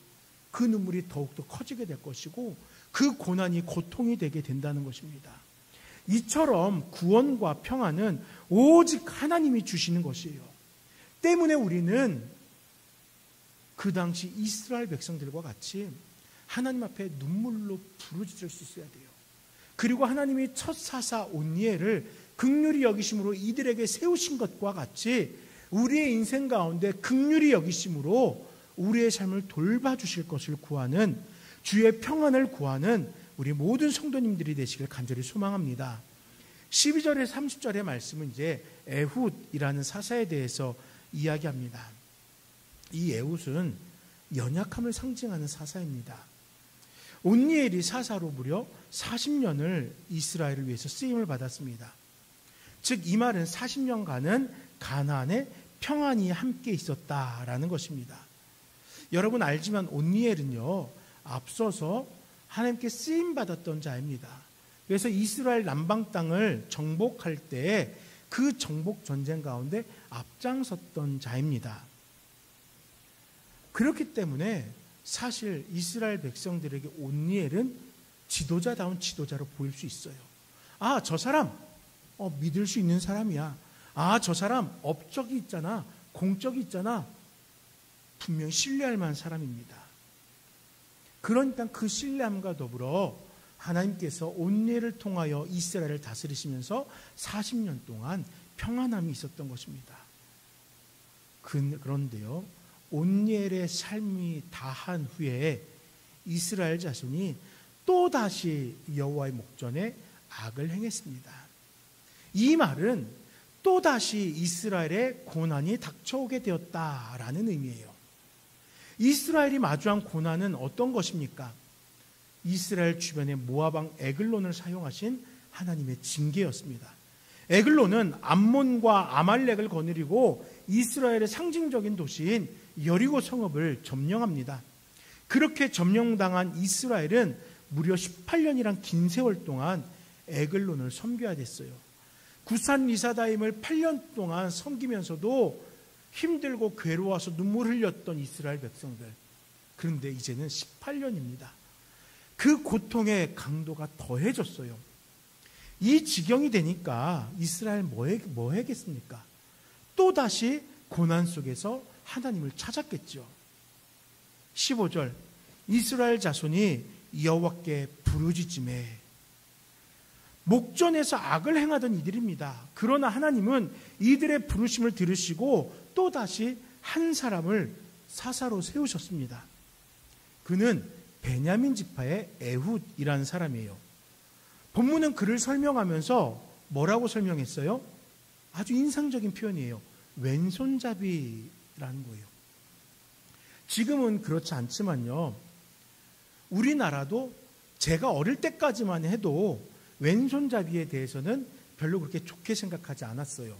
그 눈물이 더욱더 커지게 될 것이고 그 고난이 고통이 되게 된다는 것입니다. 이처럼 구원과 평안은 오직 하나님이 주시는 것이에요. 때문에 우리는 그 당시 이스라엘 백성들과 같이 하나님 앞에 눈물로 부르짖을 수 있어야 돼요. 그리고 하나님이 첫 사사 온니엘을 긍휼히 여기심으로 이들에게 세우신 것과 같이 우리의 인생 가운데 긍휼히 여기심으로 우리의 삶을 돌봐주실 것을 구하는, 주의 평안을 구하는 우리 모든 성도님들이 되시길 간절히 소망합니다. 12절에 30절의 말씀은 이제 에훗이라는 사사에 대해서 이야기합니다. 이 에훗은 연약함을 상징하는 사사입니다. 온니엘이 사사로 무려 40년을 이스라엘을 위해서 쓰임을 받았습니다. 즉 이 말은 40년간은 가나안에 평안이 함께 있었다라는 것입니다. 여러분 알지만 온니엘은요, 앞서서 하나님께 쓰임받았던 자입니다. 그래서 이스라엘 남방 땅을 정복할 때 그 정복 전쟁 가운데 앞장섰던 자입니다. 그렇기 때문에 사실 이스라엘 백성들에게 온니엘은 지도자다운 지도자로 보일 수 있어요. 아, 저 사람 믿을 수 있는 사람이야. 아, 저 사람 업적이 있잖아, 공적이 있잖아. 분명히 신뢰할 만한 사람입니다. 그러니까 그 신뢰함과 더불어 하나님께서 온니엘을 통하여 이스라엘을 다스리시면서 40년 동안 평안함이 있었던 것입니다. 그런데요, 온니엘의 삶이 다한 후에 이스라엘 자손이 또다시 여호와의 목전에 악을 행했습니다. 이 말은 또다시 이스라엘의 고난이 닥쳐오게 되었다라는 의미예요. 이스라엘이 마주한 고난은 어떤 것입니까? 이스라엘 주변의 모압왕 에글론을 사용하신 하나님의 징계였습니다. 에글론은 암몬과 아말렉을 거느리고 이스라엘의 상징적인 도시인 여리고 성읍을 점령합니다. 그렇게 점령당한 이스라엘은 무려 18년이란 긴 세월 동안 에글론을 섬겨야 됐어요. 구산 리사다임을 8년 동안 섬기면서도 힘들고 괴로워서 눈물 흘렸던 이스라엘 백성들. 그런데 이제는 18년입니다. 그 고통의 강도가 더해졌어요. 이 지경이 되니까 이스라엘 뭐 하겠습니까? 또다시 고난 속에서 하나님을 찾았겠죠. 15절, 이스라엘 자손이 여호와께 부르짖음에, 목전에서 악을 행하던 이들입니다. 그러나 하나님은 이들의 부르심을 들으시고 또다시 한 사람을 사사로 세우셨습니다. 그는 베냐민 지파의 에훗이라는 사람이에요. 본문은 그를 설명하면서 뭐라고 설명했어요? 아주 인상적인 표현이에요. 왼손잡이라는 거예요. 지금은 그렇지 않지만요, 우리나라도 제가 어릴 때까지만 해도 왼손잡이에 대해서는 별로 그렇게 좋게 생각하지 않았어요.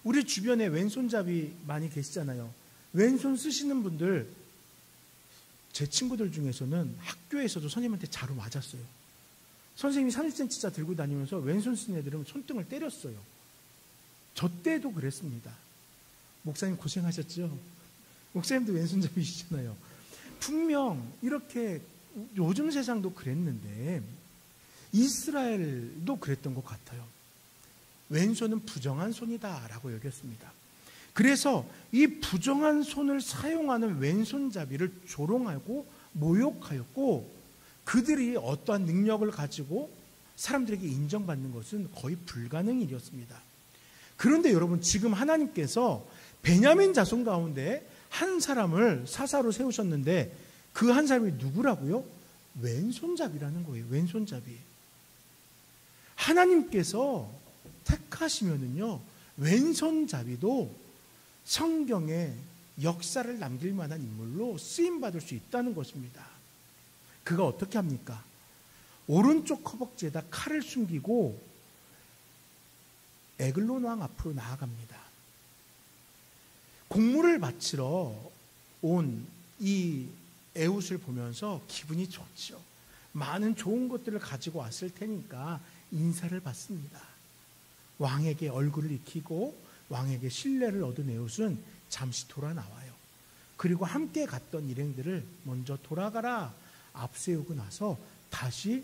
우리 주변에 왼손잡이 많이 계시잖아요. 왼손 쓰시는 분들, 제 친구들 중에서는 학교에서도 선생님한테 자로 맞았어요. 선생님이 30cm짜 들고 다니면서 왼손 쓰는 애들은 손등을 때렸어요. 저 때도 그랬습니다. 목사님 고생하셨죠? 목사님도 왼손잡이시잖아요. 분명 이렇게 요즘 세상도 그랬는데 이스라엘도 그랬던 것 같아요. 왼손은 부정한 손이다라고 여겼습니다. 그래서 이 부정한 손을 사용하는 왼손잡이를 조롱하고 모욕하였고, 그들이 어떠한 능력을 가지고 사람들에게 인정받는 것은 거의 불가능한 일이었습니다. 그런데 여러분, 지금 하나님께서 베냐민 자손 가운데 한 사람을 사사로 세우셨는데 그 한 사람이 누구라고요? 왼손잡이라는 거예요. 왼손잡이. 하나님께서 택하시면은요, 왼손잡이도 성경에 역사를 남길 만한 인물로 쓰임받을 수 있다는 것입니다. 그가 어떻게 합니까? 오른쪽 허벅지에다 칼을 숨기고 에글론 왕 앞으로 나아갑니다. 공물을 바치러 온 이 에훗을 보면서 기분이 좋죠. 많은 좋은 것들을 가지고 왔을 테니까 인사를 받습니다. 왕에게 얼굴을 익히고 왕에게 신뢰를 얻은 에훗은 잠시 돌아 나와요. 그리고 함께 갔던 일행들을 먼저 돌아가라 앞세우고 나서 다시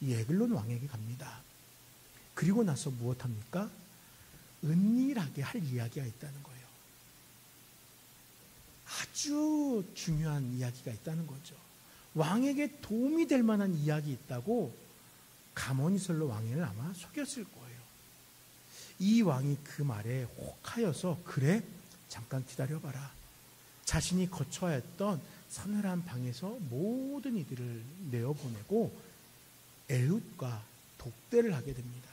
이 에글론 왕에게 갑니다. 그리고 나서 무엇합니까? 은밀하게 할 이야기가 있다는 거예요. 아주 중요한 이야기가 있다는 거죠. 왕에게 도움이 될 만한 이야기 있다고 가모니설로 왕을 아마 속였을 거예요. 이 왕이 그 말에 혹하여서, 그래, 잠깐 기다려봐라. 자신이 거쳐야 했던 서늘한 방에서 모든 이들을 내어보내고 에훗과 독대를 하게 됩니다.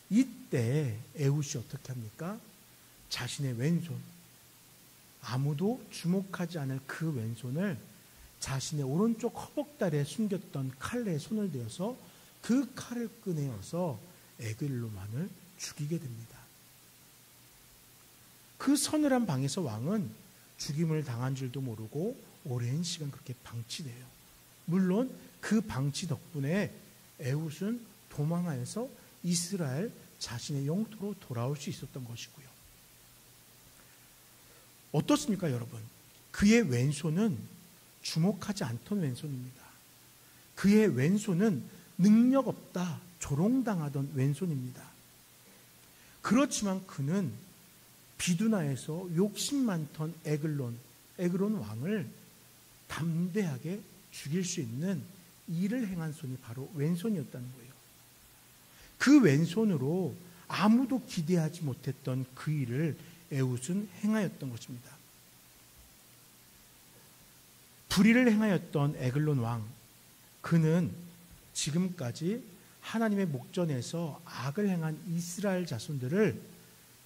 이때 에훗이 어떻게 합니까? 자신의 왼손, 아무도 주목하지 않을 그 왼손을 자신의 오른쪽 허벅다리에 숨겼던 칼에 손을 대어서 그 칼을 꺼내어서 에글론왕을 죽이게 됩니다. 그 서늘한 방에서 왕은 죽임을 당한 줄도 모르고 오랜 시간 그렇게 방치돼요. 물론 그 방치 덕분에 에훗은 도망하여서 이스라엘 자신의 영토로 돌아올 수 있었던 것이고요. 어떻습니까, 여러분? 그의 왼손은 주목하지 않던 왼손입니다. 그의 왼손은 능력 없다, 조롱당하던 왼손입니다. 그렇지만 그는 비두나에서 욕심 많던 에글론 왕을 담대하게 죽일 수 있는 일을 행한 손이 바로 왼손이었다는 거예요. 그 왼손으로 아무도 기대하지 못했던 그 일을 에훗은 행하였던 것입니다. 불의를 행하였던 에글론 왕, 그는 지금까지 하나님의 목전에서 악을 행한 이스라엘 자손들을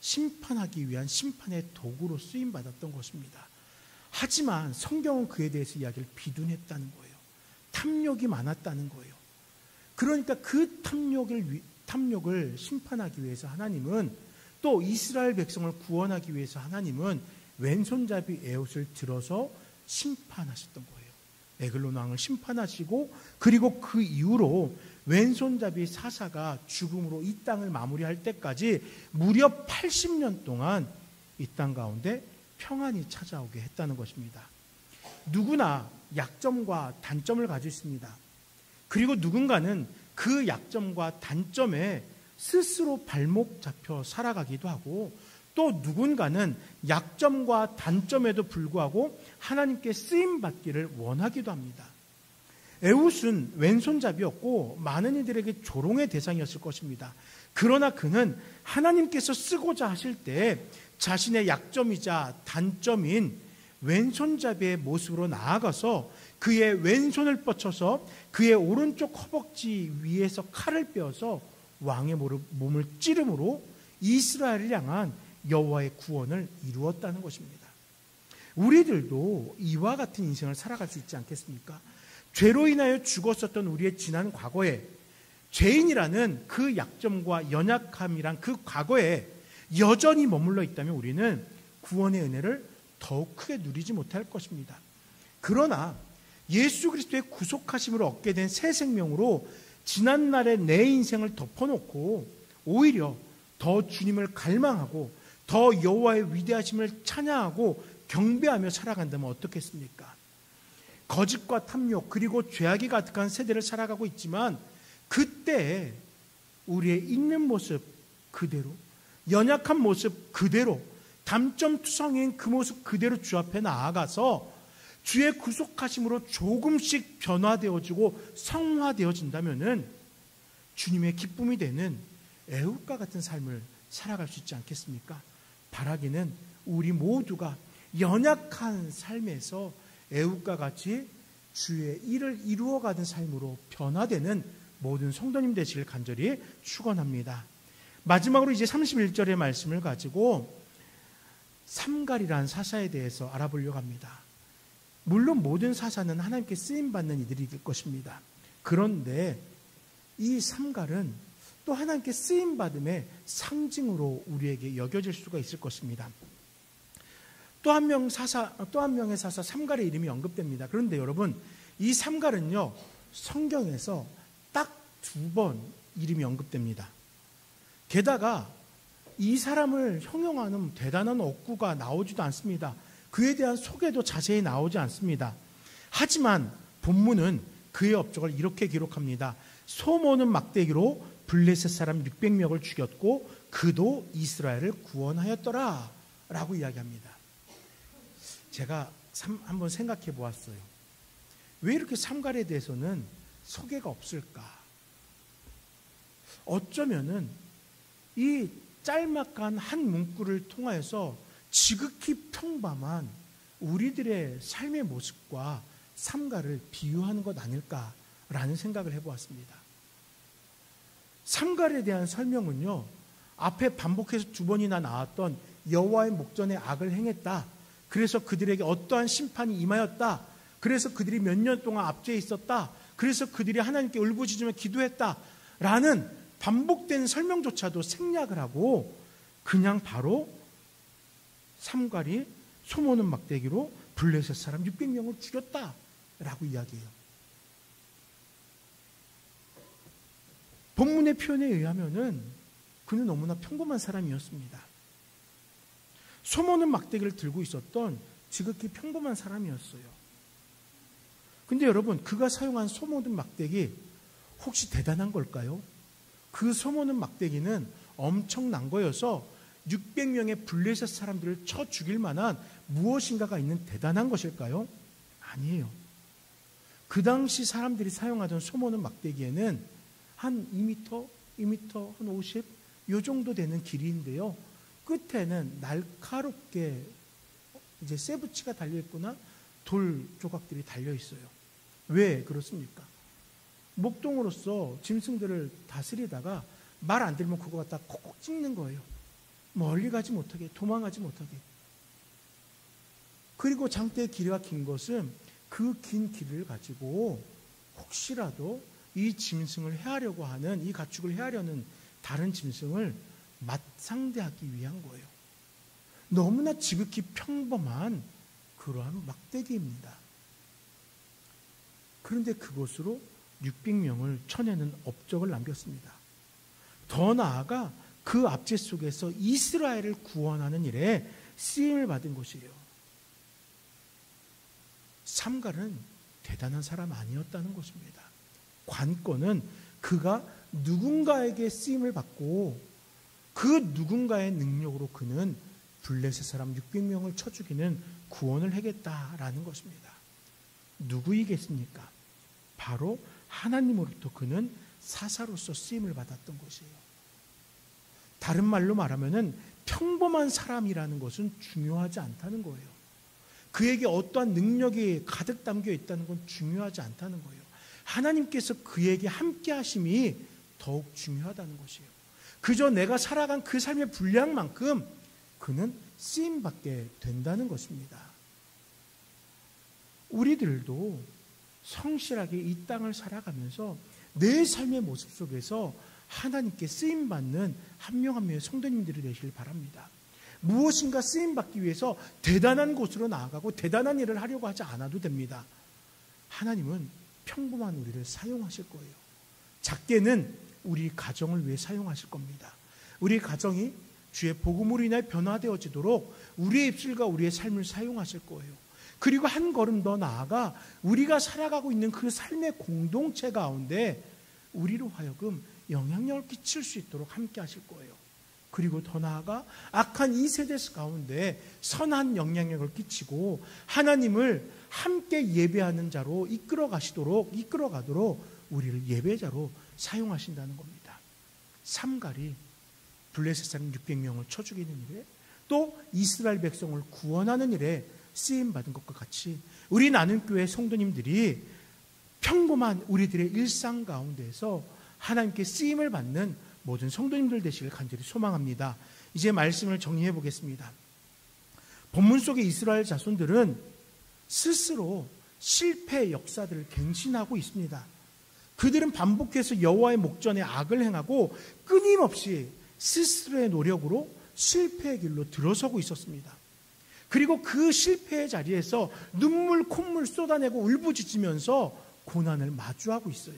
심판하기 위한 심판의 도구로 쓰임받았던 것입니다. 하지만 성경은 그에 대해서 이야기를 비둔했다는 거예요. 탐욕이 많았다는 거예요. 그러니까 그 탐욕을 심판하기 위해서 하나님은, 또 이스라엘 백성을 구원하기 위해서 하나님은 왼손잡이 에훗을 들어서 심판하셨던 거예요. 에글론 왕을 심판하시고, 그리고 그 이후로 왼손잡이 사사가 죽음으로 이 땅을 마무리할 때까지 무려 80년 동안 이 땅 가운데 평안이 찾아오게 했다는 것입니다. 누구나 약점과 단점을 가지고 있습니다. 그리고 누군가는 그 약점과 단점에 스스로 발목 잡혀 살아가기도 하고, 또 누군가는 약점과 단점에도 불구하고 하나님께 쓰임받기를 원하기도 합니다. 에훗은 왼손잡이였고 많은 이들에게 조롱의 대상이었을 것입니다. 그러나 그는 하나님께서 쓰고자 하실 때 자신의 약점이자 단점인 왼손잡이의 모습으로 나아가서 그의 왼손을 뻗쳐서 그의 오른쪽 허벅지 위에서 칼을 빼어서 왕의 몸을 찌름으로 이스라엘을 향한 여호와의 구원을 이루었다는 것입니다. 우리들도 이와 같은 인생을 살아갈 수 있지 않겠습니까? 죄로 인하여 죽었었던 우리의 지난 과거에, 죄인이라는 그 약점과 연약함이란 그 과거에 여전히 머물러 있다면 우리는 구원의 은혜를 더욱 크게 누리지 못할 것입니다. 그러나 예수 그리스도의 구속하심을 얻게 된 새 생명으로 지난날의 내 인생을 덮어놓고 오히려 더 주님을 갈망하고 더 여호와의 위대하심을 찬양하고 경배하며 살아간다면 어떻겠습니까? 거짓과 탐욕 그리고 죄악이 가득한 세대를 살아가고 있지만 그때 우리의 있는 모습 그대로, 연약한 모습 그대로, 담점투성인 그 모습 그대로 주 앞에 나아가서 주의 구속하심으로 조금씩 변화되어지고 성화되어진다면은 주님의 기쁨이 되는 애국과 같은 삶을 살아갈 수 있지 않겠습니까? 바라기는 우리 모두가 연약한 삶에서 애국과 같이 주의 일을 이루어가는 삶으로 변화되는 모든 성도님 되시길 간절히 축원합니다. 마지막으로 이제 31절의 말씀을 가지고 삼갈이라는 사사에 대해서 알아보려고 합니다. 물론 모든 사사는 하나님께 쓰임받는 이들이 될 것입니다. 그런데 이 삼갈은 또 하나님께 쓰임받음의 상징으로 우리에게 여겨질 수가 있을 것입니다. 또 한 명의 사사 삼갈의 이름이 언급됩니다. 그런데 여러분, 이 삼갈은요, 성경에서 딱 2번 이름이 언급됩니다. 게다가 이 사람을 형용하는 대단한 어구가 나오지도 않습니다. 그에 대한 소개도 자세히 나오지 않습니다. 하지만 본문은 그의 업적을 이렇게 기록합니다. 소모는 막대기로 블레셋 사람 600명을 죽였고 그도 이스라엘을 구원하였더라 라고 이야기합니다. 제가 한번 생각해 보았어요. 왜 이렇게 삼갈에 대해서는 소개가 없을까? 어쩌면은 이 짤막한 한 문구를 통하여서 지극히 평범한 우리들의 삶의 모습과 삼갈을 비유하는 것 아닐까라는 생각을 해보았습니다. 삼갈에 대한 설명은요, 앞에 반복해서 2번이나 나왔던 여호와의 목전에 악을 행했다. 그래서 그들에게 어떠한 심판이 임하였다. 그래서 그들이 몇 년 동안 압제해 있었다. 그래서 그들이 하나님께 울부짖으며 기도했다. 라는 반복된 설명조차도 생략을 하고 그냥 바로 삼갈이 소모는 막대기로 블레셋 사람 600명을 죽였다라고 이야기해요. 본문의 표현에 의하면은 그는 너무나 평범한 사람이었습니다. 소모는 막대기를 들고 있었던 지극히 평범한 사람이었어요. 근데 여러분, 그가 사용한 소모는 막대기 혹시 대단한 걸까요? 그 소모는 막대기는 엄청난 거여서 600명의 블레셋 사람들을 쳐 죽일 만한 무엇인가가 있는 대단한 것일까요? 아니에요. 그 당시 사람들이 사용하던 소모는 막대기에는 한 2m, 한 50, 요 정도 되는 길이인데요. 끝에는 날카롭게 이제 쇠붙이가 달려있거나 돌 조각들이 달려있어요. 왜 그렇습니까? 목동으로서 짐승들을 다스리다가 말 안 들으면 그거 갖다 콕콕 찍는 거예요. 멀리 가지 못하게, 도망가지 못하게. 그리고 장대의 길이가 긴 것은 그 긴 길을 가지고 혹시라도 이 짐승을 해하려고 하는, 이 가축을 해하려는 다른 짐승을 맞상대하기 위한 거예요. 너무나 지극히 평범한 그러한 막대기입니다. 그런데 그것으로 600명을 쳐내는 업적을 남겼습니다. 더 나아가 그 압제 속에서 이스라엘을 구원하는 일에 쓰임을 받은 것이에요. 삼갈은 대단한 사람 아니었다는 것입니다. 관건은 그가 누군가에게 쓰임을 받고 그 누군가의 능력으로 그는 블레셋 사람 600명을 쳐 죽이는 구원을 하겠다라는 것입니다. 누구이겠습니까? 바로 하나님으로부터 그는 사사로서 쓰임을 받았던 것이에요. 다른 말로 말하면은 평범한 사람이라는 것은 중요하지 않다는 거예요. 그에게 어떠한 능력이 가득 담겨 있다는 건 중요하지 않다는 거예요. 하나님께서 그에게 함께 하심이 더욱 중요하다는 것이에요. 그저 내가 살아간 그 삶의 분량만큼 그는 쓰임받게 된다는 것입니다. 우리들도 성실하게 이 땅을 살아가면서 내 삶의 모습 속에서 하나님께 쓰임받는 한 명 한 명의 성도님들이 되시길 바랍니다. 무엇인가 쓰임받기 위해서 대단한 곳으로 나아가고 대단한 일을 하려고 하지 않아도 됩니다. 하나님은 평범한 우리를 사용하실 거예요. 작게는 우리 가정을 위해 사용하실 겁니다. 우리 가정이 주의 복음으로 인해 변화되어지도록 우리의 입술과 우리의 삶을 사용하실 거예요. 그리고 한 걸음 더 나아가 우리가 살아가고 있는 그 삶의 공동체 가운데 우리로 하여금 영향력을 끼칠 수 있도록 함께 하실 거예요. 그리고 더 나아가 악한 이 세대 가운데 선한 영향력을 끼치고 하나님을 함께 예배하는 자로 이끌어가도록 우리를 예배자로 사용하신다는 겁니다. 삼갈이 블레셋 사람 600명을 쳐 죽이는 일에, 또 이스라엘 백성을 구원하는 일에 쓰임받은 것과 같이 우리 나눔교회 성도님들이 평범한 우리들의 일상 가운데에서 하나님께 쓰임을 받는 모든 성도님들 되시길 간절히 소망합니다. 이제 말씀을 정리해 보겠습니다. 본문 속의 이스라엘 자손들은 스스로 실패의 역사들을 갱신하고 있습니다. 그들은 반복해서 여호와의 목전에 악을 행하고 끊임없이 스스로의 노력으로 실패의 길로 들어서고 있었습니다. 그리고 그 실패의 자리에서 눈물 콧물 쏟아내고 울부짖으면서 고난을 마주하고 있어요.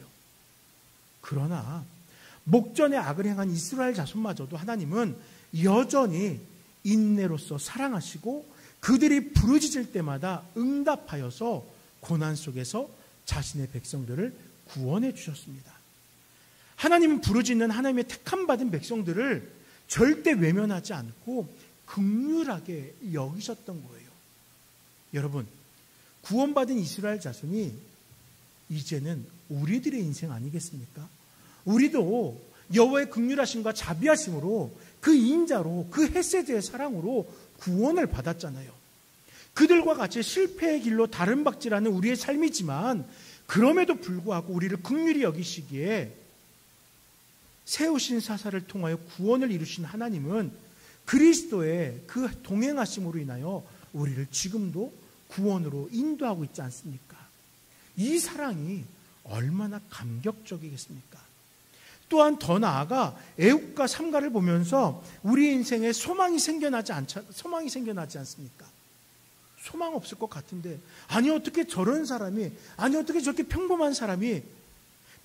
그러나 목전에 악을 행한 이스라엘 자손마저도 하나님은 여전히 인내로서 사랑하시고 그들이 부르짖을 때마다 응답하여서 고난 속에서 자신의 백성들을 구원해 주셨습니다. 하나님은 부르짖는 하나님의 택함 받은 백성들을 절대 외면하지 않고 긍휼하게 여기셨던 거예요. 여러분, 구원받은 이스라엘 자손이 이제는 우리들의 인생 아니겠습니까? 우리도 여호와의 긍휼하심과 자비하심으로 그 인자로 그 헤세드의 사랑으로 구원을 받았잖아요. 그들과 같이 실패의 길로 다름박질하는 우리의 삶이지만 그럼에도 불구하고 우리를 긍휼히 여기시기에 세우신 사사를 통하여 구원을 이루신 하나님은 그리스도의 그 동행하심으로 인하여 우리를 지금도 구원으로 인도하고 있지 않습니까? 이 사랑이 얼마나 감격적이겠습니까? 또한 더 나아가 애국과 삼가를 보면서 우리 인생에 소망이 생겨나지 않습니까? 소망 없을 것 같은데, 아니 어떻게 저런 사람이, 아니 어떻게 저렇게 평범한 사람이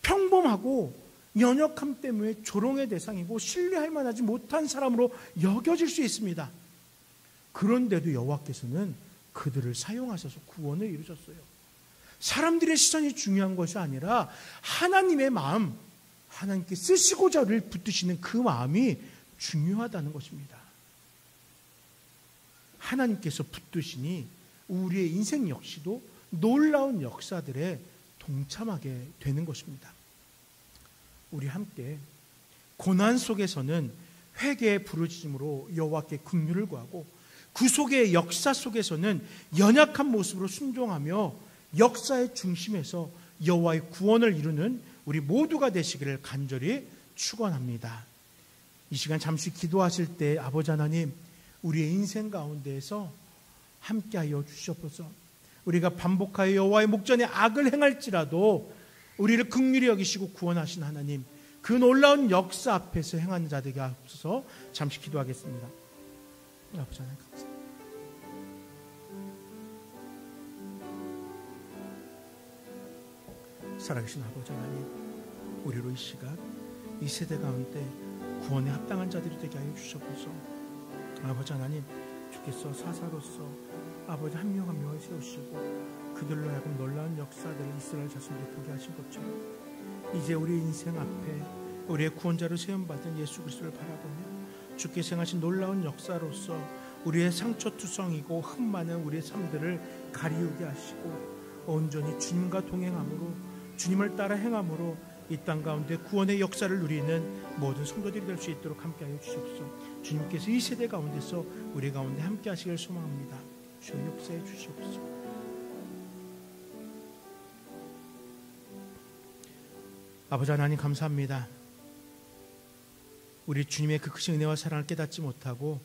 평범하고 연약함 때문에 조롱의 대상이고 신뢰할 만하지 못한 사람으로 여겨질 수 있습니다. 그런데도 여호와께서는 그들을 사용하셔서 구원을 이루셨어요. 사람들의 시선이 중요한 것이 아니라 하나님의 마음, 하나님께 쓰시고자 를 붙드시는 그 마음이 중요하다는 것입니다. 하나님께서 붙드시니 우리의 인생 역시도 놀라운 역사들에 동참하게 되는 것입니다. 우리 함께 고난 속에서는 회개의 부르짖음으로 여호와께 긍휼을 구하고 그 속의 역사 속에서는 연약한 모습으로 순종하며 역사의 중심에서 여호와의 구원을 이루는 우리 모두가 되시기를 간절히 축원합니다. 이 시간 잠시 기도하실 때 아버지 하나님, 우리의 인생 가운데에서 함께하여 주시옵소서. 우리가 반복하여 여호와의 목전에 악을 행할지라도 우리를 긍휼히 여기시고 구원하신 하나님, 그 놀라운 역사 앞에서 행하는 자들에게 하옵소서. 잠시 기도하겠습니다. 아버지 하나님 감사합니다. 살아계신 아버지 하나님, 우리로 이 시간 이 세대 가운데 구원에 합당한 자들이 되게 하여 주시옵소서. 아버지 하나님, 주께서 사사로서 아버지 한 명 한 명을 세우시고 그들로 하여금 놀라운 역사들을 이스라엘 자손들이 보게 하신 것처럼 이제 우리의 인생 앞에 우리의 구원자로 세움받은 예수 그리스도를 바라보며 주께서 행하신 놀라운 역사로서 우리의 상처투성이고 흠 많은 우리의 삶들을 가리우게 하시고 온전히 주님과 동행함으로, 주님을 따라 행함으로 이 땅 가운데 구원의 역사를 누리는 모든 성도들이 될 수 있도록 함께하여 주시옵소서. 주님께서 이 세대 가운데서 우리 가운데 함께 하시길 소망합니다. 주여 역사해 주시옵소서. 아버지 하나님 감사합니다. 우리 주님의 그 크신 은혜와 사랑을 깨닫지 못하고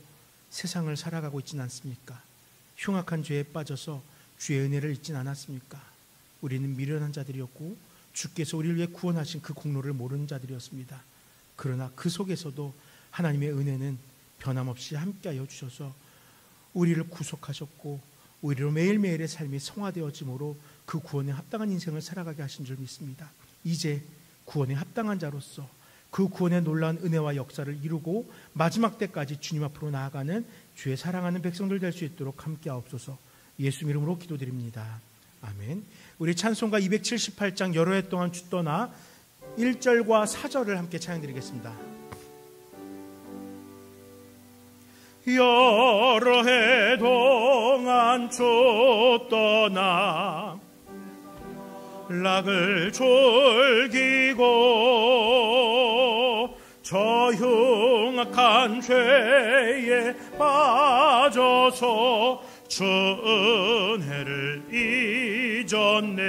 세상을 살아가고 있지는 않습니까? 흉악한 죄에 빠져서 주의 은혜를 잊진 않았습니까? 우리는 미련한 자들이었고 주께서 우리를 위해 구원하신 그 공로를 모르는 자들이었습니다. 그러나 그 속에서도 하나님의 은혜는 변함없이 함께하여 주셔서 우리를 구속하셨고 우리로 매일매일의 삶이 성화되어짐으로 그 구원에 합당한 인생을 살아가게 하신 줄 믿습니다. 이제 구원에 합당한 자로서 그 구원의 놀라운 은혜와 역사를 이루고 마지막 때까지 주님 앞으로 나아가는 주의 사랑하는 백성들 될 수 있도록 함께하옵소서. 예수 이름으로 기도드립니다. 아멘. 우리 찬송가 278장 여러 해 동안 주 떠나 1절과 4절을 함께 찬양드리겠습니다. 여러 해 동안 주 떠나 락을 졸기고 저 흉악한 죄에 빠져서 주 은혜를 잊었네.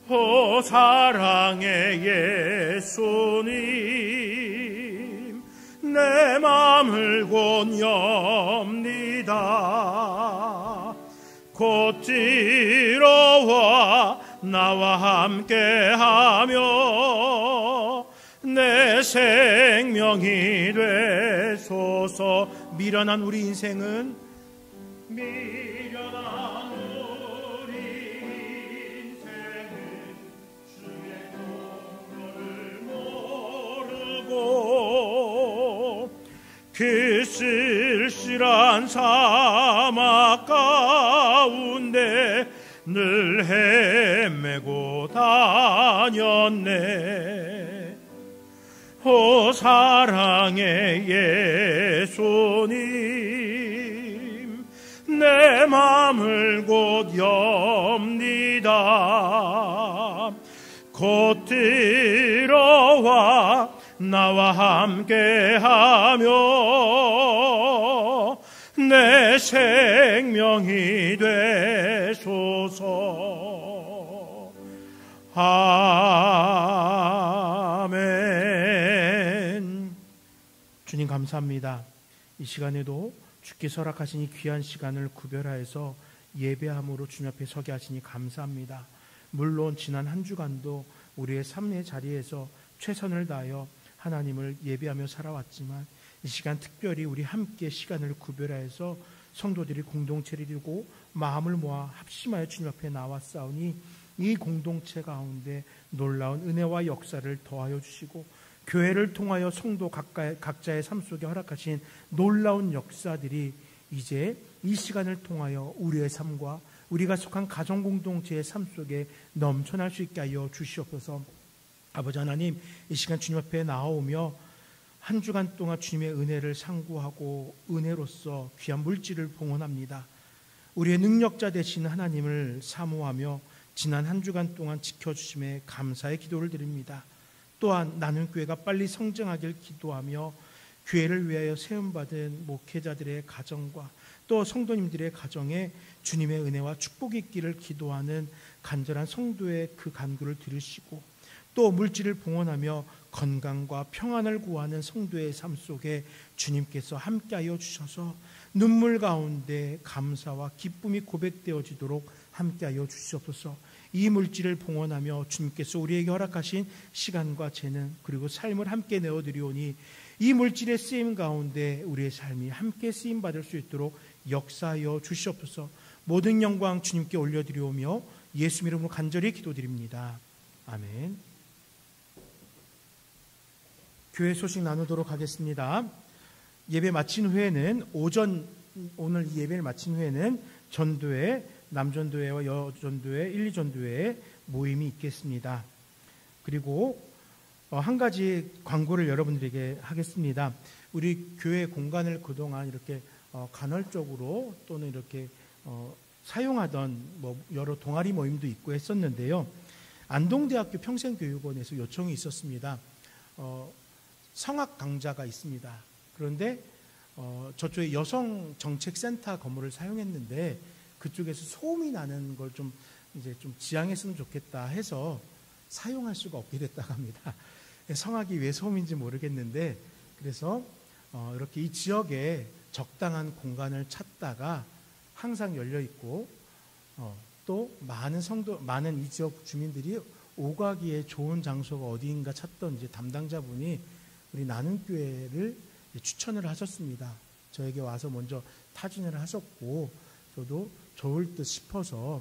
오 사랑의 예수님, 내 맘을 곧 엽니다. 곧 들어와 나와 함께하며 내 생명이 되소서. 미련한 우리 인생은 주의 공로를 모르고 그 쓸쓸한 사막 가운데 늘 헤매고 다녔네. 오 사랑의 예수님, 내 맘을 곧 엽니다. 곧 들어와 나와 함께하며 내 생명이 되소서. 아멘. 주님 감사합니다. 이 시간에도 주께서 허락하신 이 귀한 시간을 구별하여서 예배함으로 주님 앞에 서게 하시니 감사합니다. 물론 지난 한 주간도 우리의 삶의 자리에서 최선을 다하여 하나님을 예배하며 살아왔지만 이 시간 특별히 우리 함께 시간을 구별하여서 성도들이 공동체를 이루고 마음을 모아 합심하여 주님 앞에 나왔사오니 이 공동체 가운데 놀라운 은혜와 역사를 더하여 주시고 교회를 통하여 성도 각자의 삶 속에 허락하신 놀라운 역사들이 이제 이 시간을 통하여 우리의 삶과 우리가 속한 가정공동체의 삶 속에 넘쳐날 수 있게 하여 주시옵소서. 아버지 하나님, 이 시간 주님 앞에 나오며 한 주간 동안 주님의 은혜를 상고하고 은혜로서 귀한 물질을 봉헌합니다. 우리의 능력자 되신 하나님을 사모하며 지난 한 주간 동안 지켜주심에 감사의 기도를 드립니다. 또한 나는 교회가 빨리 성장하길 기도하며 교회를 위하여 세움받은 목회자들의 가정과 또 성도님들의 가정에 주님의 은혜와 축복이 있기를 기도하는 간절한 성도의 그 간구를 들으시고 또 물질을 봉헌하며 건강과 평안을 구하는 성도의 삶 속에 주님께서 함께하여 주셔서 눈물 가운데 감사와 기쁨이 고백되어지도록 함께하여 주시옵소서. 이 물질을 봉헌하며 주님께서 우리에게 허락하신 시간과 재능 그리고 삶을 함께 내어드리오니 이 물질의 쓰임 가운데 우리의 삶이 함께 쓰임받을 수 있도록 역사하여 주시옵소서. 모든 영광 주님께 올려드리오며 예수 이름으로 간절히 기도드립니다. 아멘. 교회 소식 나누도록 하겠습니다. 예배 마친 후에는 오늘 예배를 마친 후에는 전도회, 남전도회와 여전도회, 1, 2전도회 모임이 있겠습니다. 그리고 한 가지 광고를 여러분들에게 하겠습니다. 우리 교회 공간을 그동안 이렇게 간헐적으로 또는 이렇게 사용하던 여러 동아리 모임도 있고 했었는데요. 안동대학교 평생교육원에서 요청이 있었습니다. 성악 강좌가 있습니다. 그런데 저쪽에 여성정책센터 건물을 사용했는데 그쪽에서 소음이 나는 걸 좀 지양했으면 좋겠다 해서 사용할 수가 없게 됐다고 합니다. 성악이 왜 소음인지 모르겠는데 그래서 이렇게 이 지역에 적당한 공간을 찾다가 항상 열려 있고 또 많은 이 지역 주민들이 오가기에 좋은 장소가 어디인가 찾던 이제 담당자분이 우리 나눔교회를 추천을 하셨습니다. 저에게 와서 먼저 타진을 하셨고 저도 좋을 듯 싶어서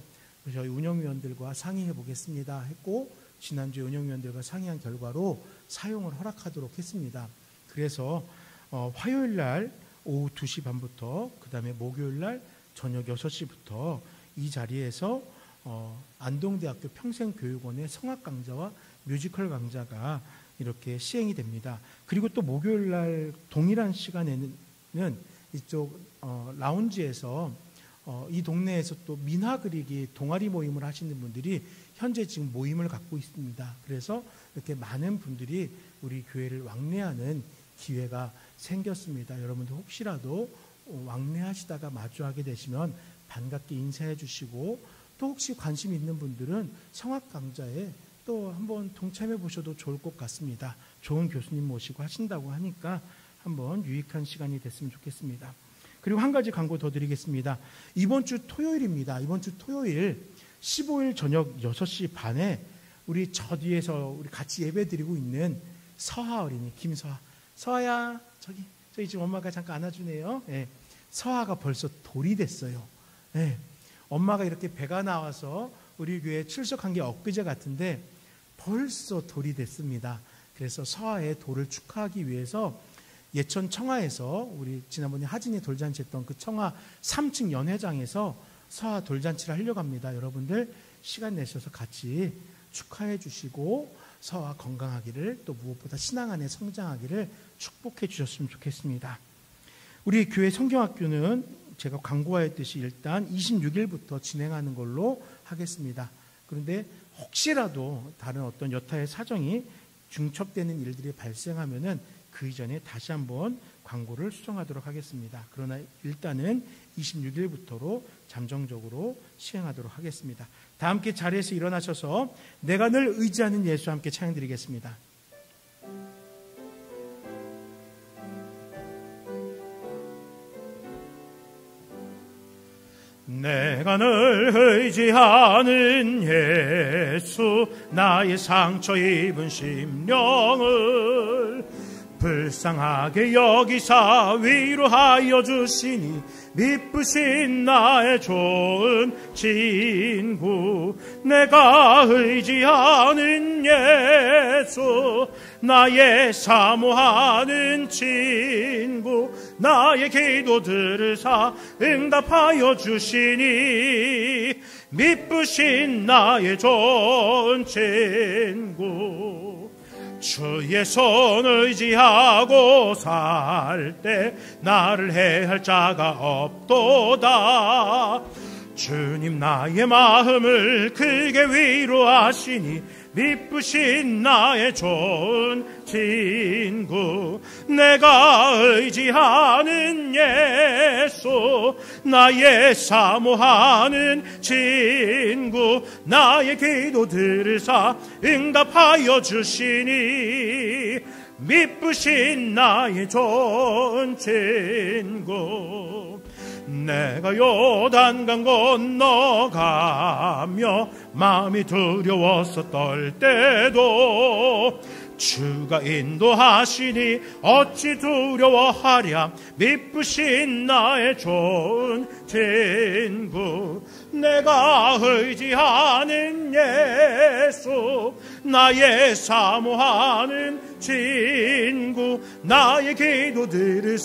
저희 운영위원들과 상의해 보겠습니다 했고 지난주에 운영위원들과 상의한 결과로 사용을 허락하도록 했습니다. 그래서 화요일 날 오후 2시 반부터 그 다음에 목요일 날 저녁 6시부터 이 자리에서 안동대학교 평생교육원의 성악 강좌와 뮤지컬 강좌가 이렇게 시행이 됩니다. 그리고 또 목요일 날 동일한 시간에는 이쪽 라운지에서 이 동네에서 또 민화 그리기 동아리 모임을 하시는 분들이 현재 지금 모임을 갖고 있습니다. 그래서 이렇게 많은 분들이 우리 교회를 왕래하는 기회가 생겼습니다. 여러분들 혹시라도 왕래하시다가 마주하게 되시면 반갑게 인사해 주시고, 또 혹시 관심 있는 분들은 성악 강좌에 또 한번 동참해 보셔도 좋을 것 같습니다. 좋은 교수님 모시고 하신다고 하니까 한번 유익한 시간이 됐으면 좋겠습니다. 그리고 한 가지 광고 더 드리겠습니다. 이번 주 토요일입니다. 이번 주 토요일 15일 저녁 6시 반에 우리 저 뒤에서 우리 같이 예배 드리고 있는 서하 어린이, 김서하. 서하야, 저기 지금 엄마가 잠깐 안아주네요. 네. 서하가 벌써 돌이 됐어요. 네. 엄마가 이렇게 배가 나와서 우리 교회에 출석한 게 엊그제 같은데 벌써 돌이 됐습니다. 그래서 서하의 돌을 축하하기 위해서 예천 청하에서 우리 지난번에 하진이 돌잔치 했던 그 청하 3층 연회장에서 서하 돌잔치를 하려고 합니다. 여러분들 시간 내셔서 같이 축하해 주시고 서하 건강하기를, 또 무엇보다 신앙 안에 성장하기를 축복해 주셨으면 좋겠습니다. 우리 교회 성경학교는 제가 광고하였듯이 일단 26일부터 진행하는 걸로 하겠습니다. 그런데 혹시라도 다른 어떤 여타의 사정이 중첩되는 일들이 발생하면은 그 이전에 다시 한번 광고를 수정하도록 하겠습니다. 그러나 일단은 26일부터로 잠정적으로 시행하도록 하겠습니다. 다 함께 자리에서 일어나셔서 내가 늘 의지하는 예수 함께 찬양드리겠습니다. 내가 늘 의지하는 예수, 나의 상처 입은 심령을 불쌍하게 여기사 위로하여 주시니 미쁘신 나의 좋은 친구. 내가 의지하는 예수, 나의 사모하는 친구. 나의 기도들을 응답하여 주시니 미쁘신 나의 좋은 친구. 주의 손을 의지하고 살 때 나를 해할 자가 없도다. 주님 나의 마음을 크게 위로하시니 미쁘신 나의 좋은 친구. 내가 의지하는 예수, 나의 사모하는 친구. 나의 기도들을 응답하여 주시니 미쁘신 나의 좋은 친구. 내가 요단강 건너가며 마음이 두려워서 떨 때도 주가 인도하시니 어찌 두려워하랴. 미쁘신 나의 좋은 친구. 내가 의지하는 예수, 나의 사모하는 친구. 나의 기도들을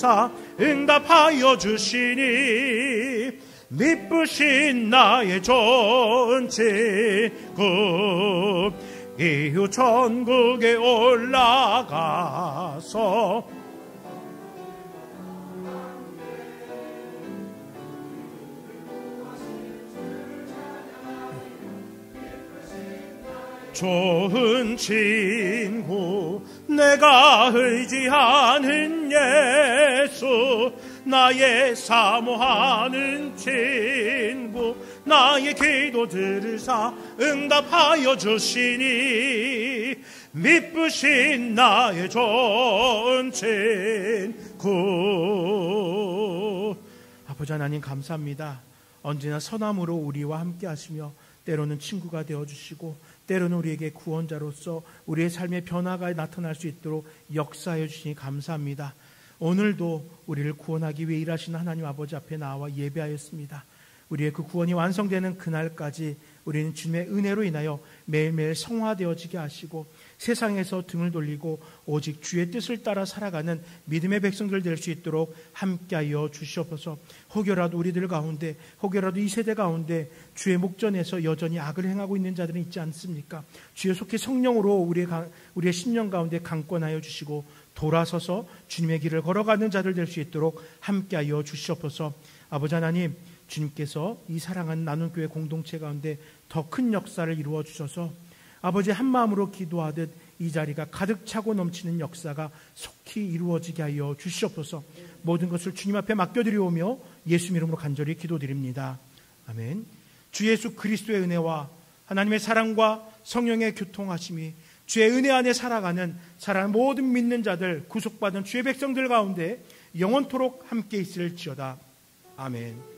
응답하여 주시니 미쁘신 나의 좋은 친구. 이후 천국에 올라가서 좋은 친구. 내가 의지하는 예수, 나의 사모하는 친구. 나의 기도들을 응답하여 주시니 미쁘신 나의 좋은 친구. 아버지 하나님 감사합니다. 언제나 선함으로 우리와 함께 하시며 때로는 친구가 되어주시고 때로는 우리에게 구원자로서 우리의 삶의 변화가 나타날 수 있도록 역사해 주시니 감사합니다. 오늘도 우리를 구원하기 위해 일하시는 하나님 아버지 앞에 나와 예배하였습니다. 우리의 그 구원이 완성되는 그날까지 우리는 주님의 은혜로 인하여 매일매일 성화되어지게 하시고 세상에서 등을 돌리고 오직 주의 뜻을 따라 살아가는 믿음의 백성들 될 수 있도록 함께하여 주시옵소서. 혹여라도 우리들 가운데, 혹여라도 이 세대 가운데 주의 목전에서 여전히 악을 행하고 있는 자들은 있지 않습니까? 주여 속히 성령으로 우리의 심령 가운데 강권하여 주시고 돌아서서 주님의 길을 걸어가는 자들 될 수 있도록 함께하여 주시옵소서. 아버지 하나님, 주님께서 이 사랑하는 나눔교회 공동체 가운데 더 큰 역사를 이루어 주셔서 아버지 한 마음으로 기도하듯 이 자리가 가득 차고 넘치는 역사가 속히 이루어지게 하여 주시옵소서. 모든 것을 주님 앞에 맡겨드리오며 예수 이름으로 간절히 기도드립니다. 아멘. 주 예수 그리스도의 은혜와 하나님의 사랑과 성령의 교통하심이 주의 은혜 안에 살아가는 모든 믿는 자들, 구속받은 주의 백성들 가운데 영원토록 함께 있을지어다. 아멘.